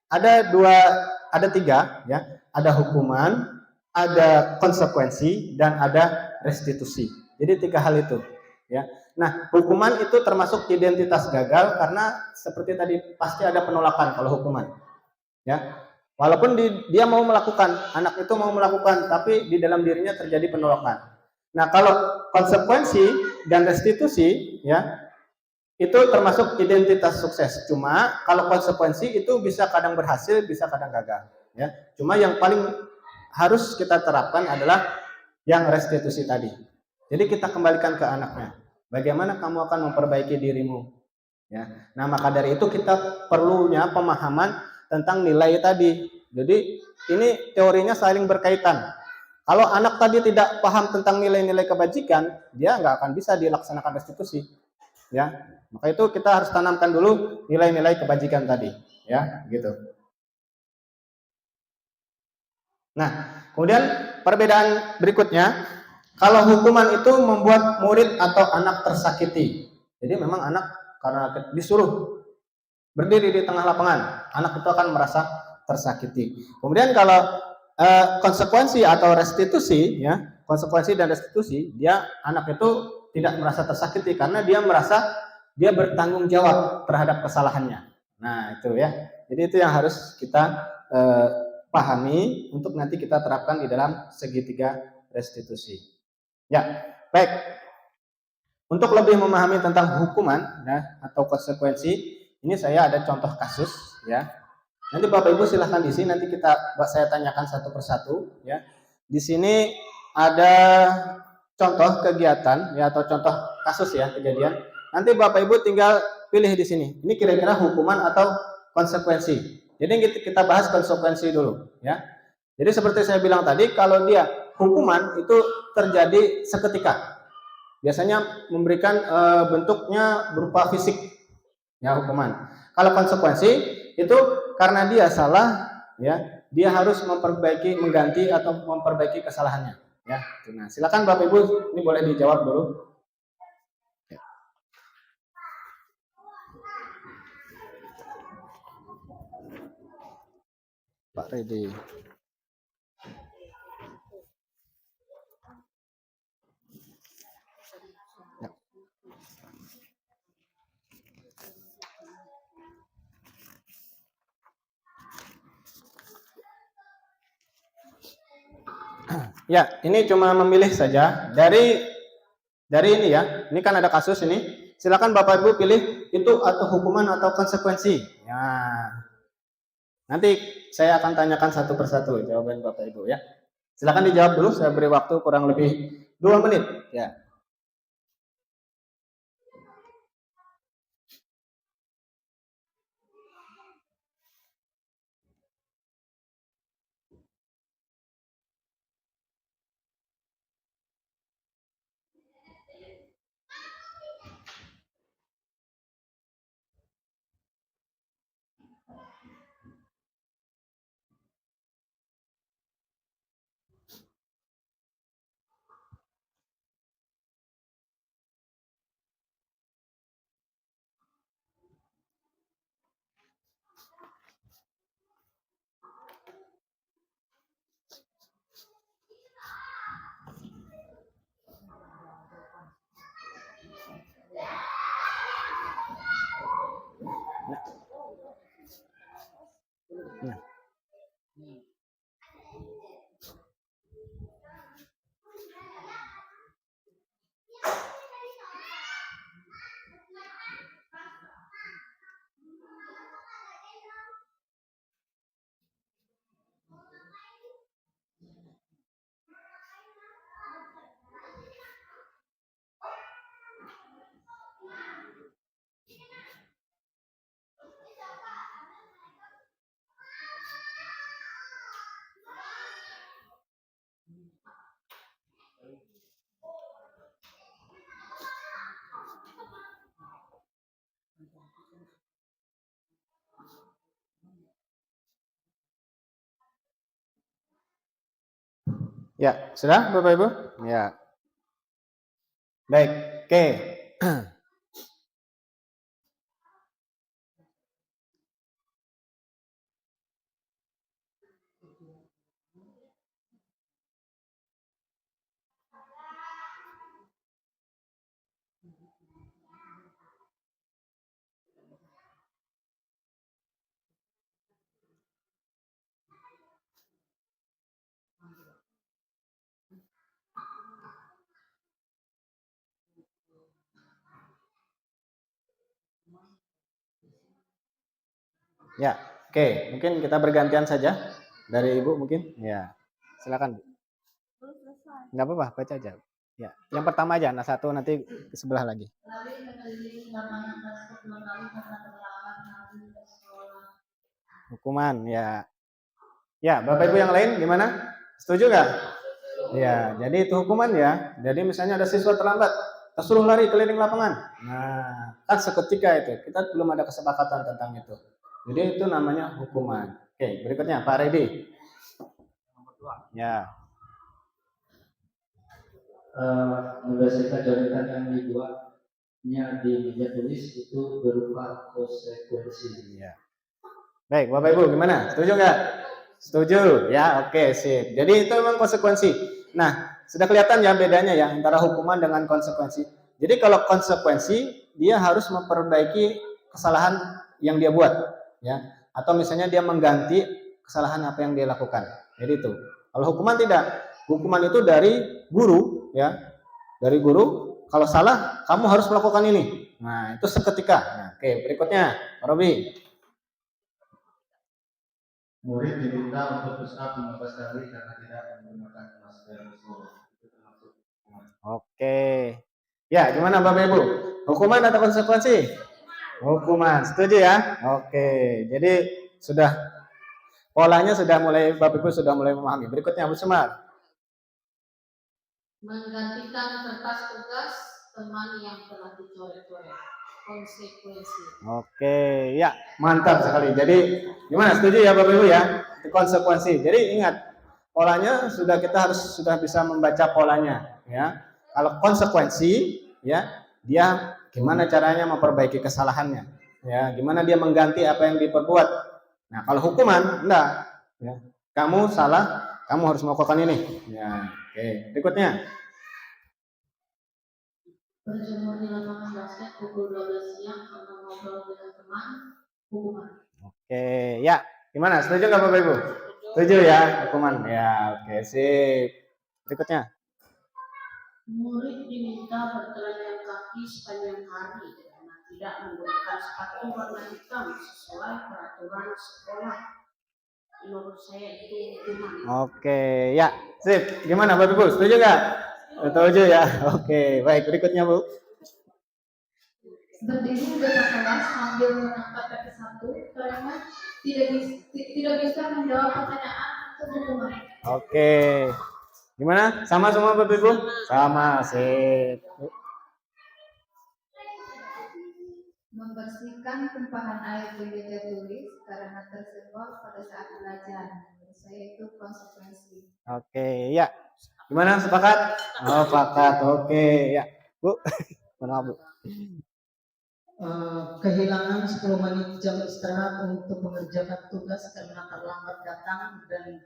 ada tiga ya. Ada hukuman, ada konsekuensi, dan ada restitusi. Jadi 3 hal itu ya. Nah, hukuman itu termasuk identitas gagal karena seperti tadi pasti ada penolakan kalau hukuman. Ya. Walaupun dia mau melakukan, anak itu mau melakukan, tapi di dalam dirinya terjadi penolakan. Nah, kalau konsekuensi dan restitusi, ya, itu termasuk identitas sukses. Cuma kalau konsekuensi itu bisa kadang berhasil, bisa kadang gagal. Ya, cuma yang paling harus kita terapkan adalah yang restitusi tadi. Jadi kita kembalikan ke anaknya. Bagaimana kamu akan memperbaiki dirimu? Ya. Nah, maka dari itu kita perlunya pemahaman tentang nilai tadi. Jadi ini teorinya saling berkaitan. Kalau anak tadi tidak paham tentang nilai-nilai kebajikan, dia nggak akan bisa dilaksanakan restitusi. Ya, maka itu kita harus tanamkan dulu nilai-nilai kebajikan tadi. Ya, gitu. Nah, kemudian perbedaan berikutnya, kalau hukuman itu membuat murid atau anak tersakiti. Jadi memang anak karena disuruh berdiri di tengah lapangan, anak itu akan merasa tersakiti. Kemudian kalau konsekuensi atau restitusi, ya, konsekuensi dan restitusi, anak itu tidak merasa tersakiti karena dia merasa dia bertanggung jawab terhadap kesalahannya. Nah, itu ya. Jadi itu yang harus kita pahami untuk nanti kita terapkan di dalam segitiga restitusi. Ya, baik. Untuk lebih memahami tentang hukuman ya, atau konsekuensi, ini saya ada contoh kasus ya. Nanti Bapak Ibu silahkan di sini, nanti saya tanyakan satu persatu ya. Di sini ada contoh kegiatan ya, atau contoh kasus ya, kejadian. Nanti Bapak Ibu tinggal pilih di sini. Ini kira-kira hukuman atau konsekuensi. Jadi kita bahas konsekuensi dulu ya. Jadi seperti saya bilang tadi, kalau dia hukuman itu terjadi seketika. Biasanya memberikan bentuknya berupa fisik ya, hukuman. Kalau konsekuensi itu karena dia salah ya, dia harus mengganti atau memperbaiki kesalahannya ya. Nah, silakan Bapak Ibu, ini boleh dijawab dulu. Ya. Pak Redi. Ya, ini cuma memilih saja dari ini ya. Ini kan ada kasus ini. Silakan Bapak Ibu pilih itu atau hukuman atau konsekuensi. Ya. Nanti saya akan tanyakan satu persatu jawaban Bapak Ibu ya. Silakan dijawab dulu, saya beri waktu kurang lebih 2 menit. Ya. Nah. Ya, sudah Bapak Ibu? Ya. Baik, oke. Ya, oke. Mungkin kita bergantian saja dari Ibu mungkin. Ya, silakan Bu. Nggak apa-apa, baca aja. Ya, yang pertama aja, nah satu nanti ke sebelah lagi. Lari mengelilingi lapangan basket 2 kali karena terlambat lari ke sekolah. Hukuman, ya. Ya, Bapak Ibu yang lain gimana? Setuju nggak? Ya, jadi itu hukuman ya. Jadi misalnya ada siswa terlambat, suruh lari keliling lapangan. Nah, kan seketika itu. Kita belum ada kesepakatan tentang itu. Jadi itu namanya hukuman. Oke, berikutnya Pak Redi. Ya. Menyelesaikan coretan yang dibuatnya di meja tulis itu berupa konsekuensi. Ya. Baik, Bapak Ibu gimana? Setuju nggak? Setuju. Ya, oke, sip. Jadi itu memang konsekuensi. Nah, sudah kelihatan ya bedanya ya antara hukuman dengan konsekuensi. Jadi kalau konsekuensi dia harus memperbaiki kesalahan yang dia buat, ya. Atau misalnya dia mengganti kesalahan apa yang dia lakukan. Jadi itu. Kalau hukuman tidak. Hukuman itu dari guru, ya. Dari guru, kalau salah kamu harus melakukan ini. Nah, itu seketika. Nah, oke, berikutnya, Pak Robi. Murid diminta untuk push up 15 kali karena tidak menggunakan masker. Itu termasuk hukuman. Oke. Ya, gimana Bapak Ibu? Hukuman atau konsekuensi? Hukuman. Setuju ya? Oke. Jadi sudah polanya sudah mulai Bapak Ibu sudah mulai memahami. Berikutnya Bu Semar. Menggantikan kertas tugas teman yang telah dicoret-coret. Konsekuensi. Oke, ya, mantap sekali. Jadi gimana? Setuju ya Bapak Ibu ya? Itu konsekuensi. Jadi ingat, polanya kita harus sudah bisa membaca polanya, ya. Kalau konsekuensi, ya, dia gimana caranya memperbaiki kesalahannya, ya, gimana dia mengganti apa yang diperbuat. Nah, kalau hukuman enggak, ya. Kamu salah, kamu harus melakukan ini. Ya, oke. Berikutnya. Berjemur di lapangan basket pukul 12 siang karena ngobrol dengan teman. Hukuman. Oke, ya. Gimana? Setuju nggak Bapak Ibu? Setuju ya, hukuman. Ya, oke, sip. Berikutnya. Murid diminta bertelanjang kaki sepanjang hari karena tidak menggunakan sepatu warna hitam sesuai peraturan sekolah. menurut saya itu hukuman. Oke, ya, sip. Gimana Bapak Ibu? Setuju nggak? Setuju ya. Oke, baik. Berikutnya Bu. Berdiri di depan kelas sambil mengangkat kaki satu karena tidak bisa menjawab pertanyaan atau hukuman. Oke. Gimana? Sama semua Bapak Ibu? Sama, sip. Membersihkan tumpahan air di meja tulis karena tersenggol pada saat belajar. Menurut saya itu konsekuensi. Oke, ya. Gimana? Sepakat? Oh, sepakat. Oke, ya. Bu. Mana Bu? Kehilangan 10 menit jam istirahat untuk mengerjakan tugas karena terlambat datang dan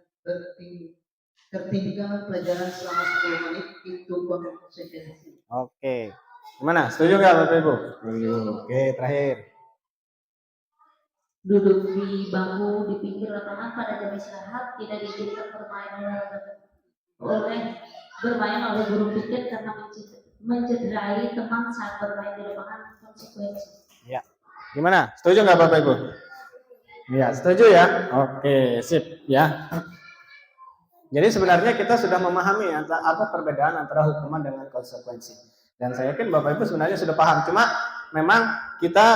tertinggal pelajaran selama 10 menit itu konsekuensi. Oke. Gimana? Setuju nggak Bapak Ibu? Setuju. Oke, terakhir. Duduk di bangku di pinggir lapangan pada jam istirahat, tidak diizinkan bermain oleh guru pikir karena mencederai teman saat bermain di lapangan, konsekuensi. Ya. Gimana? Setuju nggak Bapak Ibu? Ya, setuju ya. Oke, sip ya. Jadi sebenarnya kita sudah memahami apa perbedaan antara hukuman dengan konsekuensi. Dan saya yakin Bapak Ibu sebenarnya sudah paham. Cuma memang kita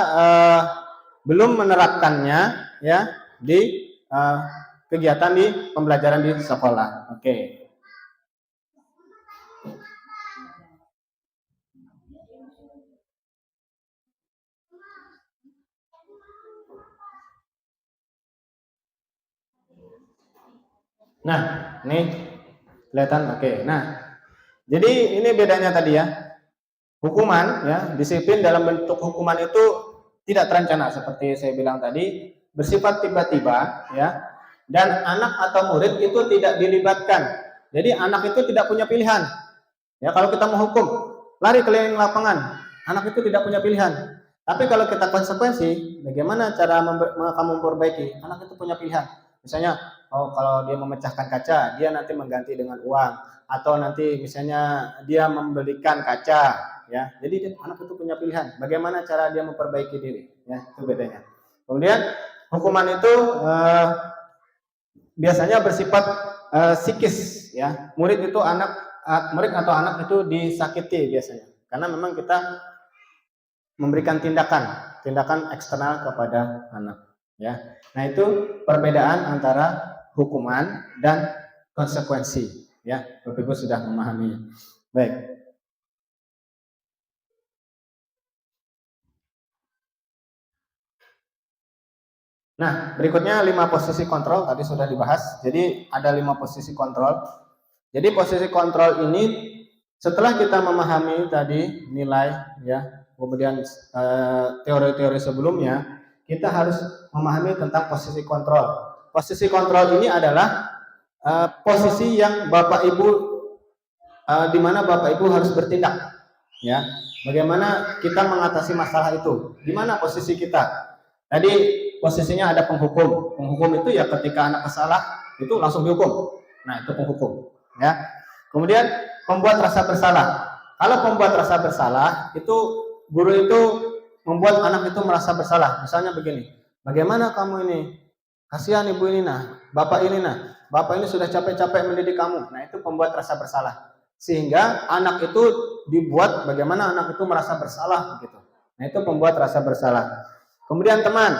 belum menerapkannya ya di kegiatan di pembelajaran di sekolah. Oke. Nah, ini kelihatan. Oke. Nah, jadi ini bedanya tadi ya. Hukuman ya, disiplin dalam bentuk hukuman itu tidak terencana seperti saya bilang tadi, bersifat tiba-tiba ya. Dan anak atau murid itu tidak dilibatkan. Jadi anak itu tidak punya pilihan. Ya, kalau kita mau hukum, lari keliling lapangan, anak itu tidak punya pilihan. Tapi kalau kita konsekuensi, bagaimana cara kamu memperbaiki? Anak itu punya pilihan. Misalnya, oh kalau dia memecahkan kaca, dia nanti mengganti dengan uang, atau nanti misalnya dia membelikan kaca, ya. Jadi anak itu punya pilihan. Bagaimana cara dia memperbaiki diri? Ya, itu bedanya. Kemudian hukuman itu biasanya bersifat psikis, ya. Murid atau anak itu disakiti biasanya, karena memang kita memberikan tindakan eksternal kepada anak, ya. Nah, itu perbedaan antara hukuman dan konsekuensi, ya. Bapak Ibu sudah memahami. Baik. Nah, berikutnya 5 posisi kontrol tadi sudah dibahas. Jadi ada 5 posisi kontrol. Jadi posisi kontrol ini setelah kita memahami tadi nilai, ya, kemudian teori-teori sebelumnya, kita harus memahami tentang posisi kontrol. Posisi kontrol ini adalah posisi yang Bapak Ibu di mana Bapak Ibu harus bertindak, ya. Bagaimana kita mengatasi masalah itu? Di mana posisi kita? Tadi posisinya ada penghukum. Penghukum itu ya ketika anak bersalah itu langsung dihukum. Nah, itu penghukum, ya. Kemudian pembuat rasa bersalah. Kalau pembuat rasa bersalah itu guru itu membuat anak itu merasa bersalah. Misalnya begini, bagaimana kamu ini? Kasihan ibu ini nah, bapak ini nah. Bapak ini sudah capek-capek mendidik kamu. Nah, itu pembuat rasa bersalah. Sehingga anak itu dibuat bagaimana anak itu merasa bersalah gitu. Nah, itu pembuat rasa bersalah. Kemudian teman.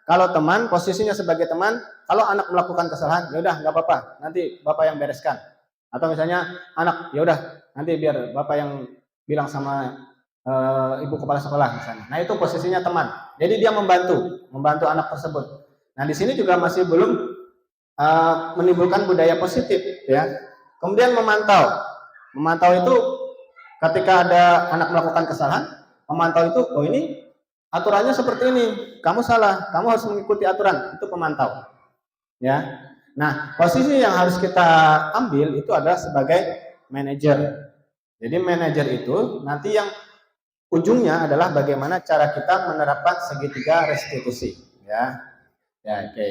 Kalau teman posisinya sebagai teman, kalau anak melakukan kesalahan, ya udah nggak apa-apa, nanti bapak yang bereskan. Atau misalnya anak, ya udah nanti biar bapak yang bilang sama ibu kepala sekolah misalnya. Nah, itu posisinya teman. Jadi dia membantu anak tersebut. Nah, di sini juga masih belum menimbulkan budaya positif, ya. Kemudian memantau itu ketika ada anak melakukan kesalahan, memantau itu, oh ini aturannya seperti ini, kamu salah, kamu harus mengikuti aturan, itu pemantau, ya. Nah, posisi yang harus kita ambil itu adalah sebagai manajer. Jadi manajer itu nanti yang ujungnya adalah bagaimana cara kita menerapkan segitiga restitusi, ya. Ya, oke.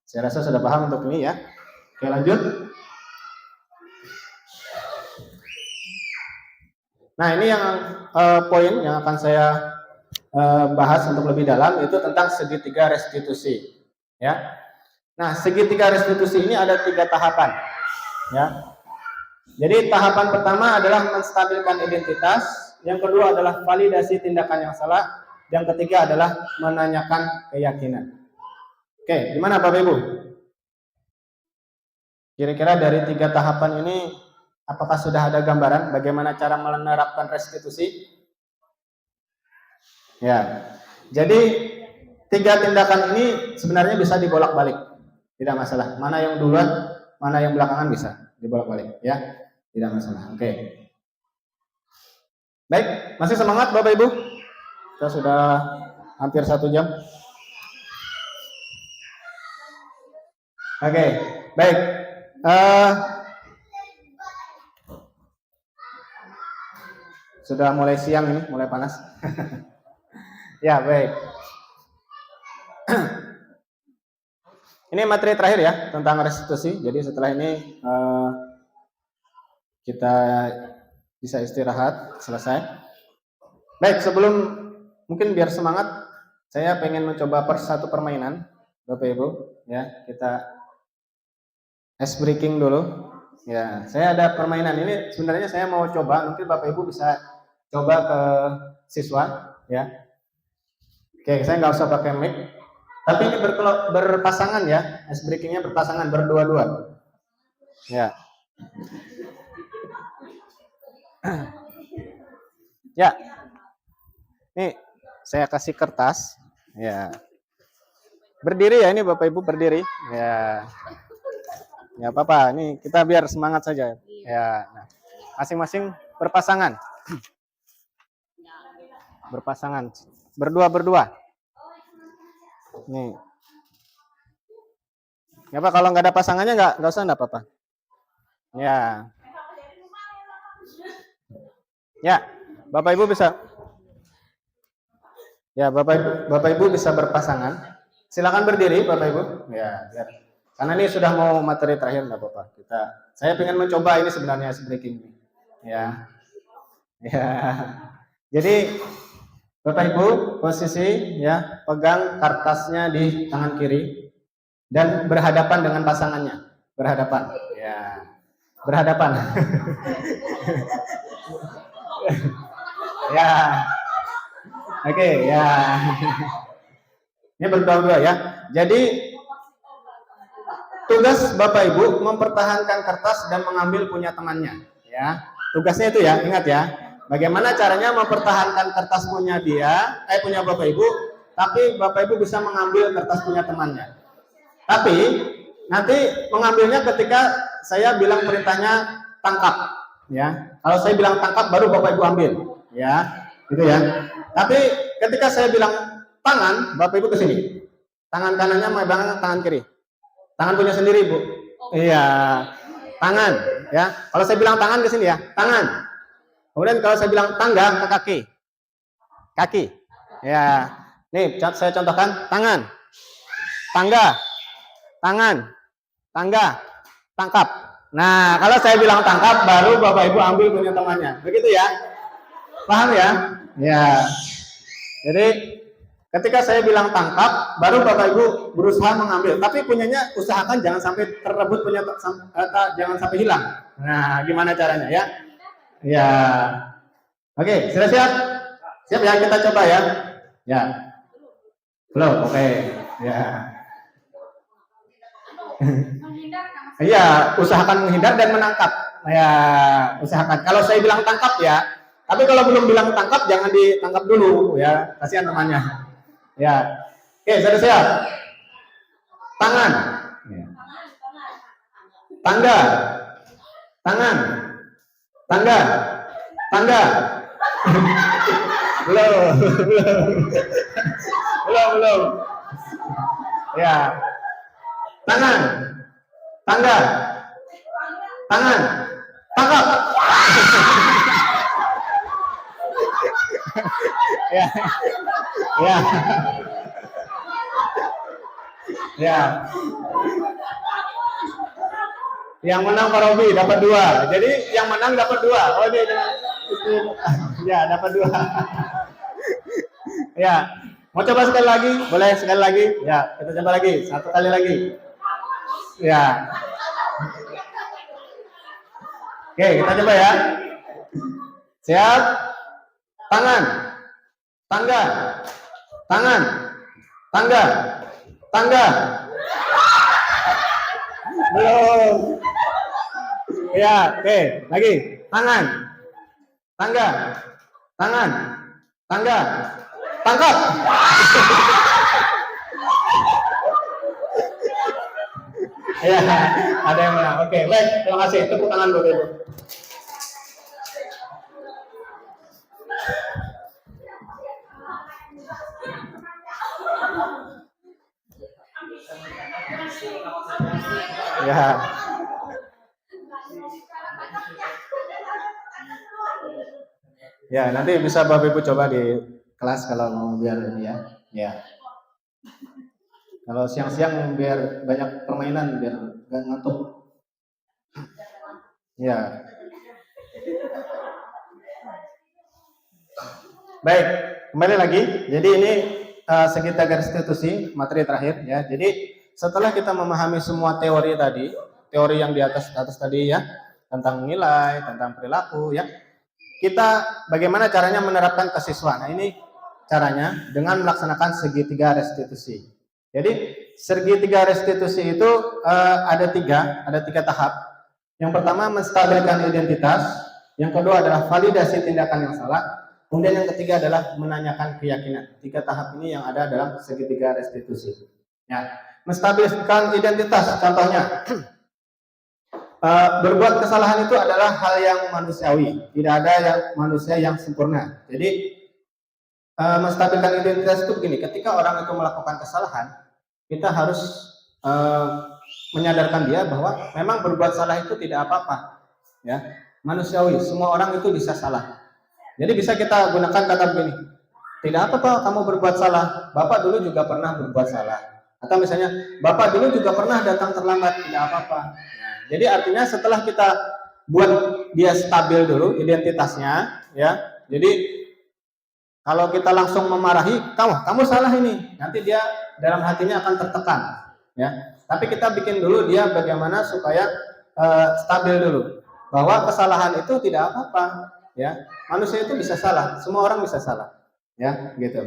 Saya rasa sudah paham untuk ini, ya. Oke, lanjut. Nah, ini yang poin yang akan saya bahas untuk lebih dalam itu tentang segitiga restitusi, ya. Nah, segitiga restitusi ini ada 3 tahapan, ya. Jadi tahapan pertama adalah menstabilkan identitas, yang kedua adalah validasi tindakan yang salah, yang ketiga adalah menanyakan keyakinan. Oke, gimana Bapak Ibu? Kira-kira dari 3 tahapan ini, apakah sudah ada gambaran bagaimana cara menerapkan restitusi? Ya, jadi 3 tindakan ini sebenarnya bisa dibolak-balik, tidak masalah. Mana yang duluan, mana yang belakangan bisa dibolak-balik, ya, tidak masalah. Oke. Baik, masih semangat Bapak Ibu? Kita sudah hampir 1 jam. Oke, baik. Sudah mulai siang ini, mulai panas. Ya, baik. Ini materi terakhir ya tentang restitusi. Jadi setelah ini kita bisa istirahat, selesai. Baik, sebelum mungkin biar semangat, saya pengen mencoba satu permainan, Bapak Ibu. Ya, kita ice breaking dulu. Ya, saya ada permainan ini. Sebenarnya saya mau coba, mungkin Bapak Ibu bisa coba ke siswa, ya. Oke, saya nggak usah pakai mic. Tapi ini berpasangan ya, ice breakingnya berpasangan, berdua-dua. Ya. Ya. Nih, saya kasih kertas. Ya. Berdiri ya ini Bapak Ibu, berdiri. Ya. Ya apa-apa, ini kita biar semangat saja. Ya. Nah, masing-masing berpasangan. Berpasangan. Berdua-berdua. Nih. Ya Pak, kalau nggak ada pasangannya nggak usah, nggak apa-apa. Ya. Ya, Bapak Ibu bisa. Ya, Bapak Ibu bisa berpasangan. Silakan berdiri Bapak Ibu. Ya, biar. Karena ini sudah mau materi terakhir, nggak apa-apa. Saya ingin mencoba ini sebenarnya breaking. Ya. Ya. Jadi Bapak Ibu posisi ya, pegang kertasnya di tangan kiri dan berhadapan dengan pasangannya. Berhadapan. Ya. Berhadapan. Ya. Oke, ya. Ini berdua-dua ya. Jadi tugas Bapak Ibu mempertahankan kertas dan mengambil punya temannya, ya. Tugasnya itu ya, ingat ya. Bagaimana caranya mempertahankan kertas punya punya Bapak Ibu, tapi Bapak Ibu bisa mengambil kertas punya temannya. Tapi nanti mengambilnya ketika saya bilang perintahnya tangkap, ya. Kalau saya bilang tangkap baru Bapak Ibu ambil, ya. Gitu ya. Tapi ketika saya bilang tangan, Bapak Ibu ke sini. Tangan kanannya megang tangan kiri. Tangan punya sendiri, Bu. Iya. Tangan, ya. Kalau saya bilang tangan ke sini ya, tangan. Kemudian kalau saya bilang tangga ke kaki. Kaki. Ya. Nih, saya contohkan tangan. Tangga. Tangan. Tangga. Tangkap. Nah, kalau saya bilang tangkap baru Bapak Ibu ambil punya temannya. Begitu ya? Paham ya? Ya. Jadi ketika saya bilang tangkap, baru Bapak Ibu berusaha mengambil. Tapi punyanya usahakan jangan sampai terrebut punya, jangan sampai hilang. Nah, gimana caranya ya? Ya. Oke, sudah siap? Siap ya, kita coba ya. Ya. Belum, oke. Ya. Iya, usahakan menghindar dan menangkap. Ya, usahakan. Kalau saya bilang tangkap ya, tapi kalau belum bilang tangkap jangan ditangkap dulu ya, kasihan temannya. Ya. Oke, sudah siap? Tangan. Ya. Tangga. Tangan. Tangga. Tangga. Belum. Ya. Tangan. Tangga. Tangan. Tangkap. Ya. Ya. Ya. Yang menang Pak Robi dapat 2. Jadi yang menang dapat 2. Oh dia ya dapat 2. Ya. Mau coba sekali lagi? Boleh sekali lagi? Ya, kita coba lagi. 1 kali lagi. Ya. Oke, kita coba ya. Siap? Tangan. Tangga. Tangan. Tangga. Tangga. Belum. Ya, oke. Lagi. Tangan. Tangga. Tangan. Tangga. Tangkap. Ya, ada yang menang. Oke, baik. Terima kasih. Tepuk tangan buat Ibu. Ya. Ya, nanti bisa Bapak Ibu coba di kelas kalau mau biar ini ya. Ya. Kalau siang-siang biar banyak permainan biar nggak ngantuk. Ya. Baik, kembali lagi. Jadi ini segitiga restitusi materi terakhir ya. Jadi setelah kita memahami semua teori tadi, teori yang di atas tadi ya, tentang nilai, tentang perilaku ya. Kita bagaimana caranya menerapkan ke siswa. Nah, ini caranya dengan melaksanakan segitiga restitusi. Jadi segitiga restitusi itu ada tiga tahap. Yang pertama menstabilkan identitas, yang kedua adalah validasi tindakan yang salah, kemudian yang ketiga adalah menanyakan keyakinan. 3 tahap ini yang ada dalam segitiga restitusi. Ya, menstabilkan identitas contohnya. Berbuat kesalahan itu adalah hal yang manusiawi, tidak ada yang manusia yang sempurna. Jadi menstabilkan identitas itu begini, ketika orang itu melakukan kesalahan, kita harus menyadarkan dia bahwa memang berbuat salah itu tidak apa-apa, ya, manusiawi. Semua orang itu bisa salah. Jadi bisa kita gunakan kata begini, tidak apa-apa kamu berbuat salah, Bapak dulu juga pernah berbuat salah. Atau misalnya, Bapak dulu juga pernah datang terlambat, tidak apa-apa. Jadi artinya setelah kita buat dia stabil dulu identitasnya, ya. Jadi kalau kita langsung memarahi, kamu salah ini, nanti dia dalam hatinya akan tertekan, ya. Tapi kita bikin dulu dia bagaimana supaya stabil dulu, bahwa kesalahan itu tidak apa-apa, ya. Manusia itu bisa salah, semua orang bisa salah, ya, gitu.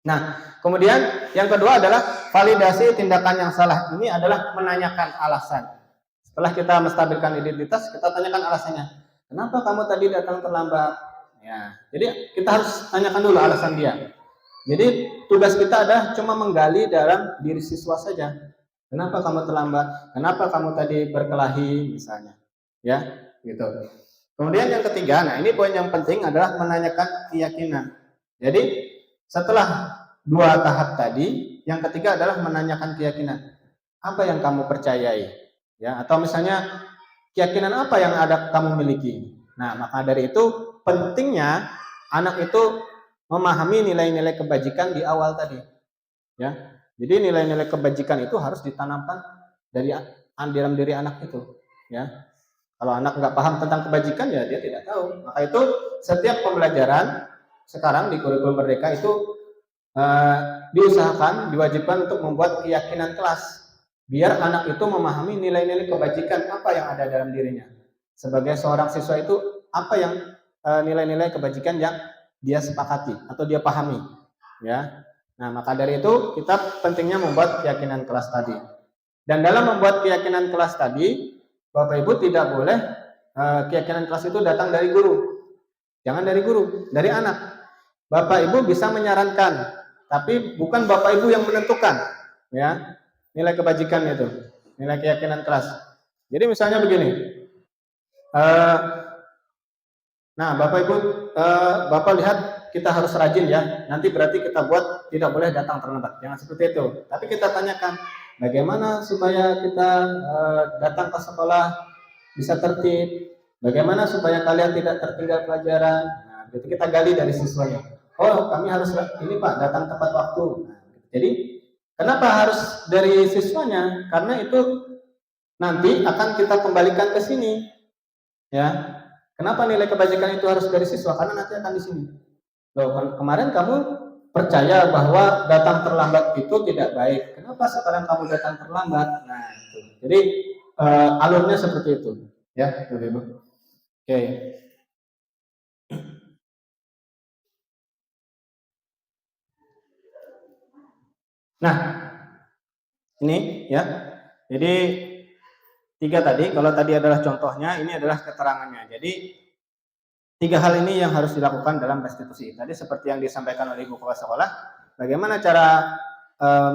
Nah, kemudian yang kedua adalah validasi tindakan yang salah. Ini adalah menanyakan alasan. Setelah kita menstabilkan identitas, kita tanyakan alasannya. Kenapa kamu tadi datang terlambat? Ya, jadi kita harus tanyakan dulu alasan dia. Jadi tugas kita adalah cuma menggali dalam diri siswa saja. Kenapa kamu terlambat? Kenapa kamu tadi berkelahi misalnya? Ya, gitu. Kemudian yang ketiga, nah ini poin yang penting adalah menanyakan keyakinan. Jadi setelah 2 tahap tadi, yang ketiga adalah menanyakan keyakinan. Apa yang kamu percayai? Ya, atau misalnya keyakinan apa yang ada kamu miliki. Nah, maka dari itu pentingnya anak itu memahami nilai-nilai kebajikan di awal tadi. Ya, jadi nilai-nilai kebajikan itu harus ditanamkan dari dalam diri anak itu. Ya, kalau anak nggak paham tentang kebajikan ya dia tidak tahu. Maka itu setiap pembelajaran sekarang di kurikulum Merdeka itu diusahakan, diwajibkan untuk membuat keyakinan kelas. Biar anak itu memahami nilai-nilai kebajikan apa yang ada dalam dirinya. Sebagai seorang siswa itu apa yang nilai-nilai kebajikan yang dia sepakati atau dia pahami, ya. Nah, maka dari itu kita pentingnya membuat keyakinan kelas tadi. Dan dalam membuat keyakinan kelas tadi, Bapak Ibu tidak boleh keyakinan kelas itu datang dari guru. Jangan dari guru, dari anak. Bapak Ibu bisa menyarankan, tapi bukan Bapak Ibu yang menentukan, ya. Nilai kebajikan itu, nilai keyakinan kelas. Jadi misalnya begini, nah Bapak Ibu, Bapak lihat kita harus rajin ya, nanti berarti kita buat tidak boleh datang terlambat, jangan seperti itu. Tapi kita tanyakan, bagaimana supaya kita datang ke sekolah bisa tertib, bagaimana supaya kalian tidak tertinggal pelajaran. Nah, itu kita gali dari siswanya. Oh, kami harus ini Pak, datang tepat waktu. Nah, jadi kenapa harus dari siswanya? Karena itu nanti akan kita kembalikan ke sini. Ya. Kenapa nilai kebajikan itu harus dari siswa? Karena nanti akan di sini. Loh, kemarin kamu percaya bahwa datang terlambat itu tidak baik. Kenapa sekarang kamu datang terlambat? Nah, itu. Jadi alurnya seperti itu, ya, Bapak Ibu. Oke. Nah, ini ya. Jadi 3 tadi, kalau tadi adalah contohnya, ini adalah keterangannya. Jadi 3 hal ini yang harus dilakukan dalam restitusi. Tadi seperti yang disampaikan oleh Ibu Kepala Sekolah, bagaimana cara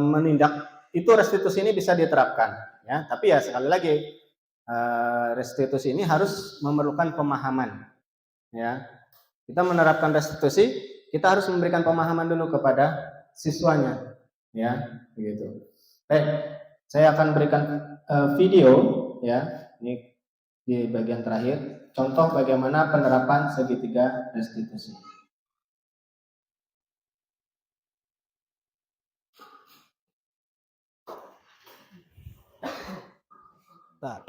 menindak itu restitusi ini bisa diterapkan, ya. Tapi ya sekali lagi restitusi ini harus memerlukan pemahaman, ya. Kita menerapkan restitusi, kita harus memberikan pemahaman dulu kepada siswanya, ya, begitu. Baik, saya akan berikan video, ya, ini di bagian terakhir, contoh bagaimana penerapan segitiga restitusi. Bentar.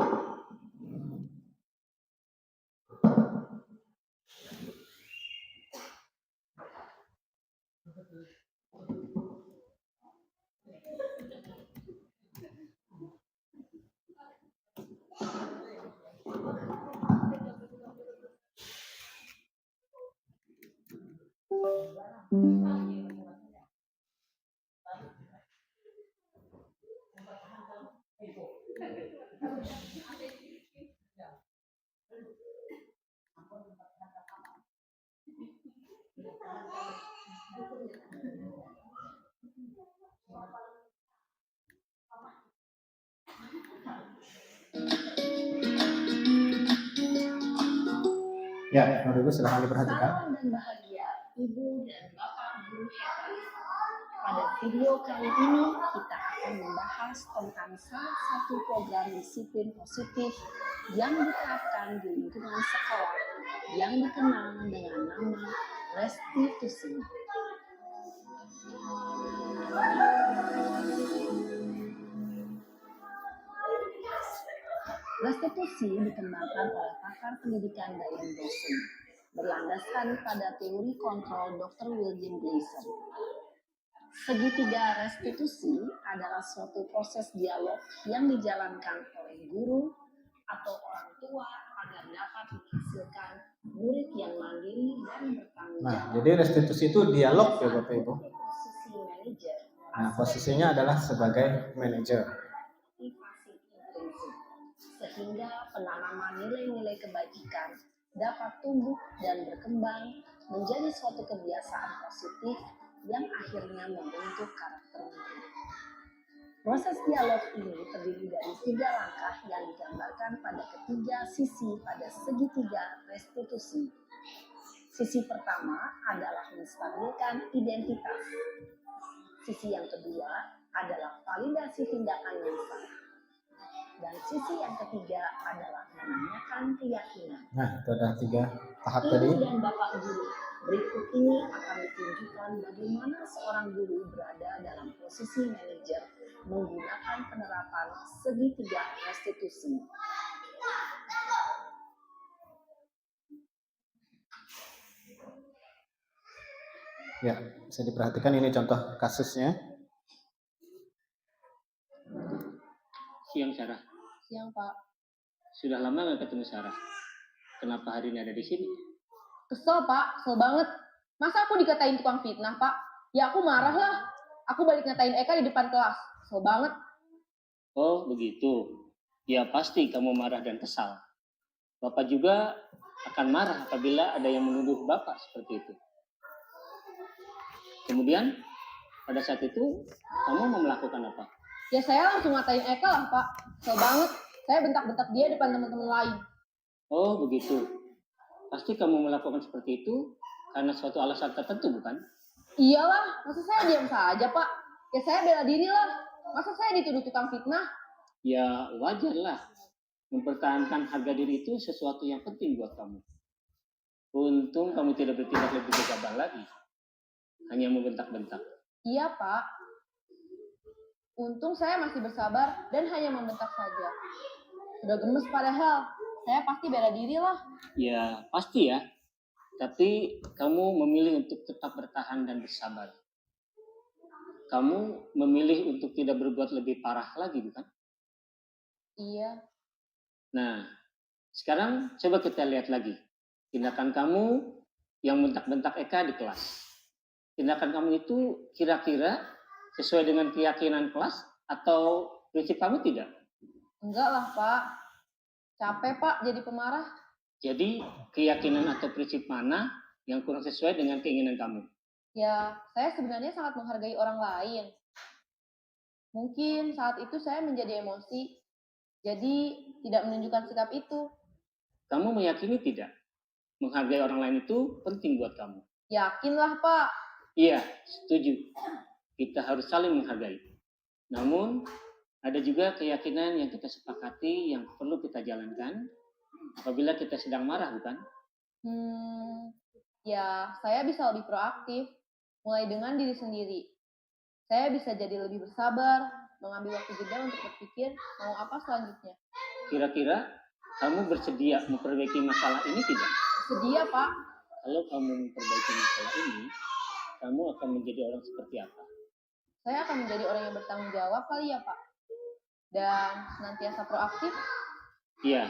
Ya, Bapak Ibu silakan diperhatikan. Salam dan bahagia Ibu dan Bapak Guru Hebat. Pada video kali ini kita akan membahas tentang salah satu program disiplin positif yang diterapkan di lingkungan sekolah yang dikenal dengan nama restitusi. Restitusi dikembangkan oleh pakar pendidikan Diane Dawson, berlandaskan pada teori kontrol Dr. William Gleason. Segitiga restitusi adalah suatu proses dialog yang dijalankan oleh guru atau orang tua agar dapat menghasilkan murid yang mandiri dan bertanggung jawab. Nah, jadi restitusi itu dialog ya Bapak Ibu. Posisi manajer. Nah, posisinya adalah sebagai manajer. Aktivasi intrinsik, sehingga penanaman nilai-nilai kebajikan dapat tumbuh dan berkembang menjadi suatu kebiasaan positif yang akhirnya membentuk karakter murid. Proses dialog ini terdiri dari 3 langkah yang digambarkan pada ketiga sisi pada segitiga restitusi. Sisi pertama adalah menstabilkan identitas. Sisi yang kedua adalah validasi tindakan yang salah. Dan sisi yang ketiga adalah menanyakan keyakinan. Nah, itu ada 3 tahap Ibu tadi. dan Bapak Guru, berikut ini akan ditunjukkan bagaimana seorang guru berada dalam posisi manajer menggunakan penerapan segitiga restitusi. Ya, bisa diperhatikan ini contoh kasusnya. Siang Sarah. Siang Pak. Sudah lama nggak ketemu Sarah. Kenapa hari ini ada di sini? Kesel Pak, kesel banget. Masa aku dikatain tukang fitnah Pak? Ya aku marah lah. Aku balik ngatain Eka di depan kelas. Kesel banget. Oh begitu. Ya pasti kamu marah dan kesal. Bapak juga akan marah apabila ada yang menuduh Bapak seperti itu. Kemudian pada saat itu kamu mau melakukan apa? Ya saya langsung ngatain Eka lah Pak. Kesel banget. Saya bentak-bentak dia depan teman-teman lain. Oh begitu. Pasti kamu melakukan seperti itu karena suatu alasan tertentu bukan? Iyalah, masa saya diam saja Pak? Ya saya bela diri lah. Masa saya dituduh tukang fitnah? Ya wajar lah. Mempertahankan harga diri itu sesuatu yang penting buat kamu. Untung kamu tidak bertindak lebih gegabah lagi. Hanya membentak-bentak. Iya Pak. Untung saya masih bersabar dan hanya membentak saja. Sudah gemes padahal. Saya pasti bela diri lah. Ya pasti ya. Tapi kamu memilih untuk tetap bertahan dan bersabar. kamu memilih untuk tidak berbuat lebih parah lagi, bukan? Iya. Nah, sekarang coba kita lihat lagi. Tindakan kamu yang bentak-bentak Eka di kelas. Tindakan kamu itu kira-kira sesuai dengan keyakinan kelas atau prinsip kamu tidak? Enggak lah, Pak. Capek, Pak, jadi pemarah. Jadi, keyakinan atau prinsip mana yang kurang sesuai dengan keinginan kamu? Ya, saya sebenarnya sangat menghargai orang lain. Mungkin saat itu saya menjadi emosi, jadi tidak menunjukkan sikap itu. Kamu meyakini tidak? Menghargai orang lain itu penting buat kamu. Yakinlah, Pak. Iya, setuju. Kita harus saling menghargai. Namun, ada juga keyakinan yang kita sepakati yang perlu kita jalankan apabila kita sedang marah, bukan? Ya, saya bisa lebih proaktif, mulai dengan diri sendiri. Saya bisa jadi lebih bersabar, mengambil waktu jeda untuk berpikir mau apa selanjutnya. Kira-kira kamu bersedia memperbaiki masalah ini tidak? Sedia, Pak. Kalau kamu memperbaiki masalah ini, kamu akan menjadi orang seperti apa? Saya akan menjadi orang yang bertanggung jawab kali ya, Pak. Dan senantiasa proaktif. Iya,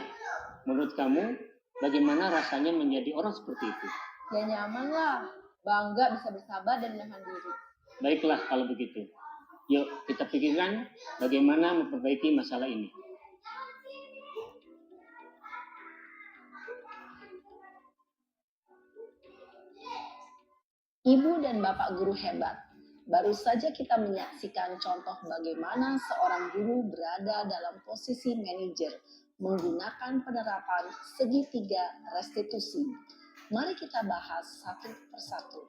menurut kamu bagaimana rasanya menjadi orang seperti itu? Ya nyaman lah, bangga bisa bersabar dan menahan diri. Baiklah kalau begitu. Yuk kita pikirkan bagaimana memperbaiki masalah ini. Ibu dan Bapak guru hebat. Baru saja kita menyaksikan contoh bagaimana seorang guru berada dalam posisi manajer menggunakan penerapan segitiga restitusi. Mari kita bahas satu persatu.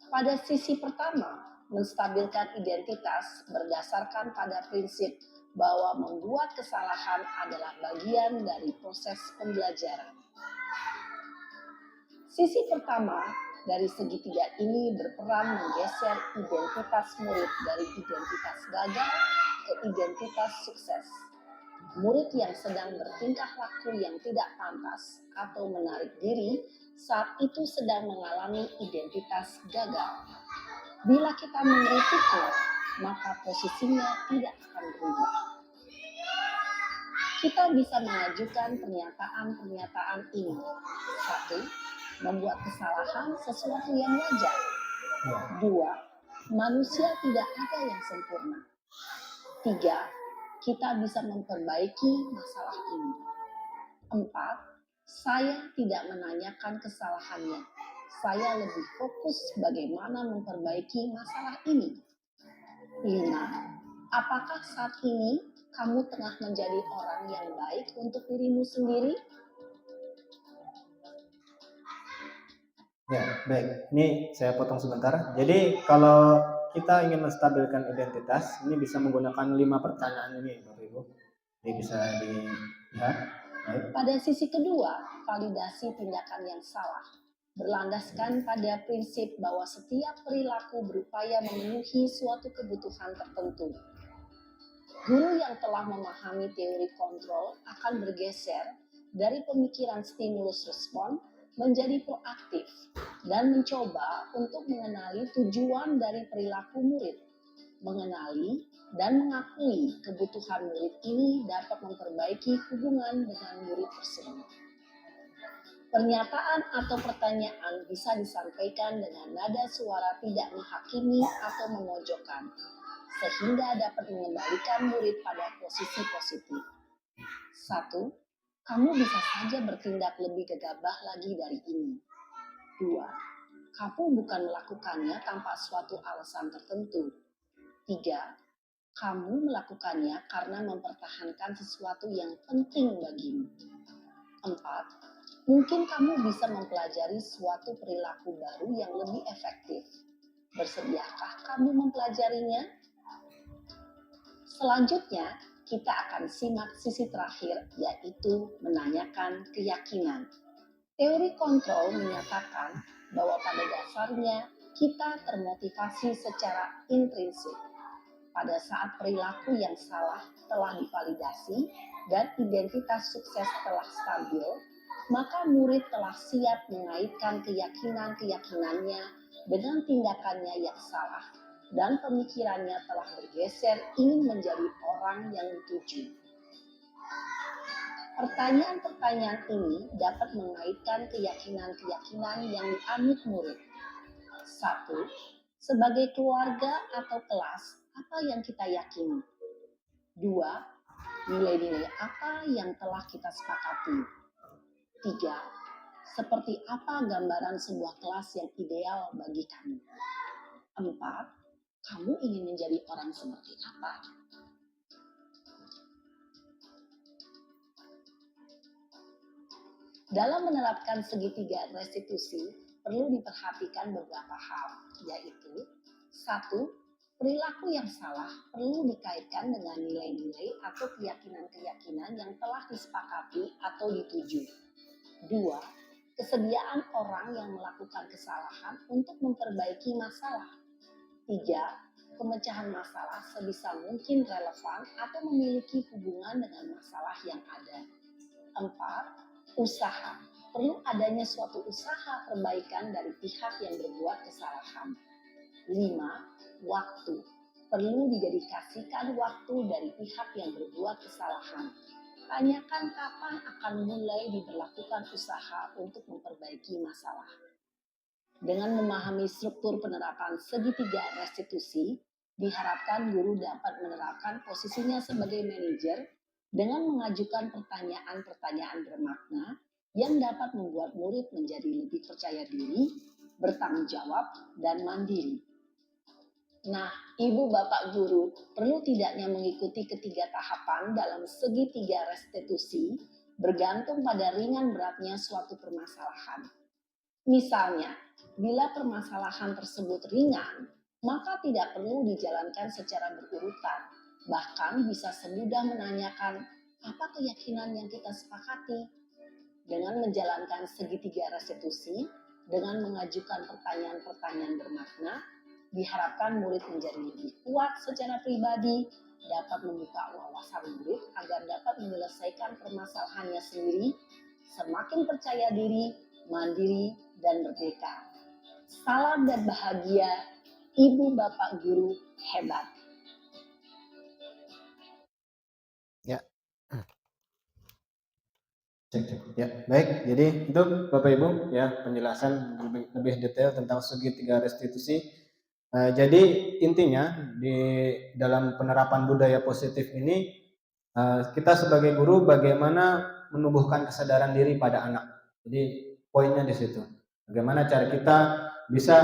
Pada sisi pertama, menstabilkan identitas berdasarkan pada prinsip bahwa membuat kesalahan adalah bagian dari proses pembelajaran. Sisi pertama dari segitiga ini berperan menggeser identitas murid dari identitas gagal ke identitas sukses. Murid yang sedang bertingkah laku yang tidak pantas atau menarik diri saat itu sedang mengalami identitas gagal. Bila kita mengkritiknya, maka posisinya tidak akan berubah. Kita bisa mengajukan pernyataan-pernyataan ini. 1. Membuat kesalahan sesuatu yang wajar. 2. Manusia tidak ada yang sempurna. 3. Kita bisa memperbaiki masalah ini. 4. Saya tidak menanyakan kesalahannya. Saya lebih fokus bagaimana memperbaiki masalah ini. 5. Apakah saat ini kamu tengah menjadi orang yang baik untuk dirimu sendiri? Ya, baik. Ini saya potong sebentar. Jadi kalau kita ingin menstabilkan identitas, ini bisa menggunakan 5 pertanyaan ini, Bapak Ibu. Jadi bisa dilihat. Baik. Pada sisi kedua, validasi tindakan yang salah berlandaskan pada prinsip bahwa setiap perilaku berupaya memenuhi suatu kebutuhan tertentu. Guru yang telah memahami teori kontrol akan bergeser dari pemikiran stimulus respon menjadi proaktif dan mencoba untuk mengenali tujuan dari perilaku murid. Mengenali dan mengakui kebutuhan murid ini dapat memperbaiki hubungan dengan murid tersebut. Pernyataan atau pertanyaan bisa disampaikan dengan nada suara tidak menghakimi atau memojokkan, sehingga dapat mengembalikan murid pada posisi positif. 1. Kamu bisa saja bertindak lebih gegabah lagi dari ini. 2. Kamu bukan melakukannya tanpa suatu alasan tertentu. 3. Kamu melakukannya karena mempertahankan sesuatu yang penting bagimu. 4. Mungkin kamu bisa mempelajari suatu perilaku baru yang lebih efektif. Bersediakah kamu mempelajarinya? Selanjutnya, kita akan simak sisi terakhir, yaitu menanyakan keyakinan. Teori kontrol menyatakan bahwa pada dasarnya kita termotivasi secara intrinsik. Pada saat perilaku yang salah telah divalidasi dan identitas sukses telah stabil, maka murid telah siap mengaitkan keyakinan-keyakinannya dengan tindakannya yang salah dan pemikirannya telah bergeser ingin menjadi orang yang dituju. Pertanyaan-pertanyaan ini dapat mengaitkan keyakinan-keyakinan yang dianut murid. 1. Sebagai keluarga atau kelas, apa yang kita yakini? 2. Nilai-nilai apa yang telah kita sepakati? 3. Seperti apa gambaran sebuah kelas yang ideal bagi kamu? 4. Kamu ingin menjadi orang seperti apa? Dalam menerapkan segitiga restitusi, perlu diperhatikan beberapa hal, yaitu 1. Perilaku yang salah perlu dikaitkan dengan nilai-nilai atau keyakinan-keyakinan yang telah disepakati atau dituju. 2. Kesediaan orang yang melakukan kesalahan untuk memperbaiki masalah. 3. Pemecahan masalah sebisa mungkin relevan atau memiliki hubungan dengan masalah yang ada. 4. Usaha. Perlu adanya suatu usaha perbaikan dari pihak yang berbuat kesalahan. 5. Waktu. Perlu didedikasikan waktu dari pihak yang berbuat kesalahan. Tanyakan kapan akan mulai diberlakukan usaha untuk memperbaiki masalah. Dengan memahami struktur penerapan segitiga restitusi, diharapkan guru dapat menerapkan posisinya sebagai manajer dengan mengajukan pertanyaan-pertanyaan bermakna yang dapat membuat murid menjadi lebih percaya diri, bertanggung jawab, dan mandiri. Nah, Ibu Bapak Guru perlu tidaknya mengikuti ketiga tahapan dalam segitiga restitusi bergantung pada ringan beratnya suatu permasalahan. Misalnya, bila permasalahan tersebut ringan, maka tidak perlu dijalankan secara berurutan. Bahkan bisa semudah menanyakan apa keyakinan yang kita sepakati. Dengan menjalankan segitiga restitusi, dengan mengajukan pertanyaan-pertanyaan bermakna, diharapkan murid menjadi lebih kuat secara pribadi, dapat membuka wawasan murid agar dapat menyelesaikan permasalahannya sendiri, semakin percaya diri, mandiri, dan merdeka. Salam dan bahagia, Ibu Bapak Guru hebat. Ya. Ya, baik. Jadi itu Bapak Ibu ya penjelasan lebih detail tentang segitiga restitusi. Jadi intinya di dalam penerapan budaya positif ini kita sebagai guru bagaimana menumbuhkan kesadaran diri pada anak. Jadi poinnya di situ. Bagaimana cara kita bisa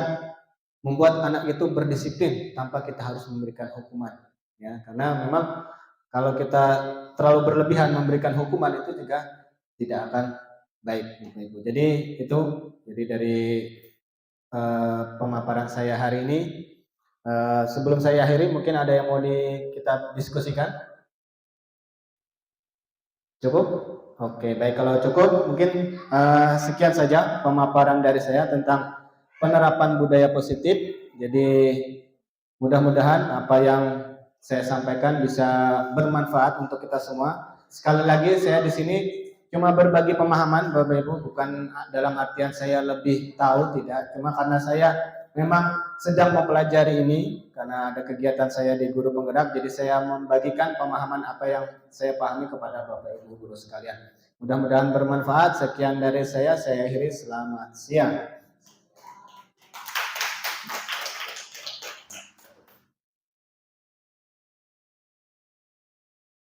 membuat anak itu berdisiplin tanpa kita harus memberikan hukuman. Ya, karena memang kalau kita terlalu berlebihan memberikan hukuman itu juga tidak akan baik, Bapak Ibu. Jadi itu dari pemaparan saya hari ini. Sebelum saya akhiri, mungkin ada yang mau kita diskusikan? Cukup? Oke, baik. Kalau cukup, mungkin sekian saja pemaparan dari saya tentang penerapan budaya positif. Jadi mudah-mudahan apa yang saya sampaikan bisa bermanfaat untuk kita semua. Sekali lagi saya di sini cuma berbagi pemahaman, Bapak Ibu, bukan dalam artian saya lebih tahu, tidak. Cuma karena saya memang sedang mempelajari ini, karena ada kegiatan saya di Guru Penggerak, jadi saya membagikan pemahaman apa yang saya pahami kepada Bapak Ibu guru sekalian. Mudah-mudahan bermanfaat. Sekian dari saya akhiri. Selamat siang.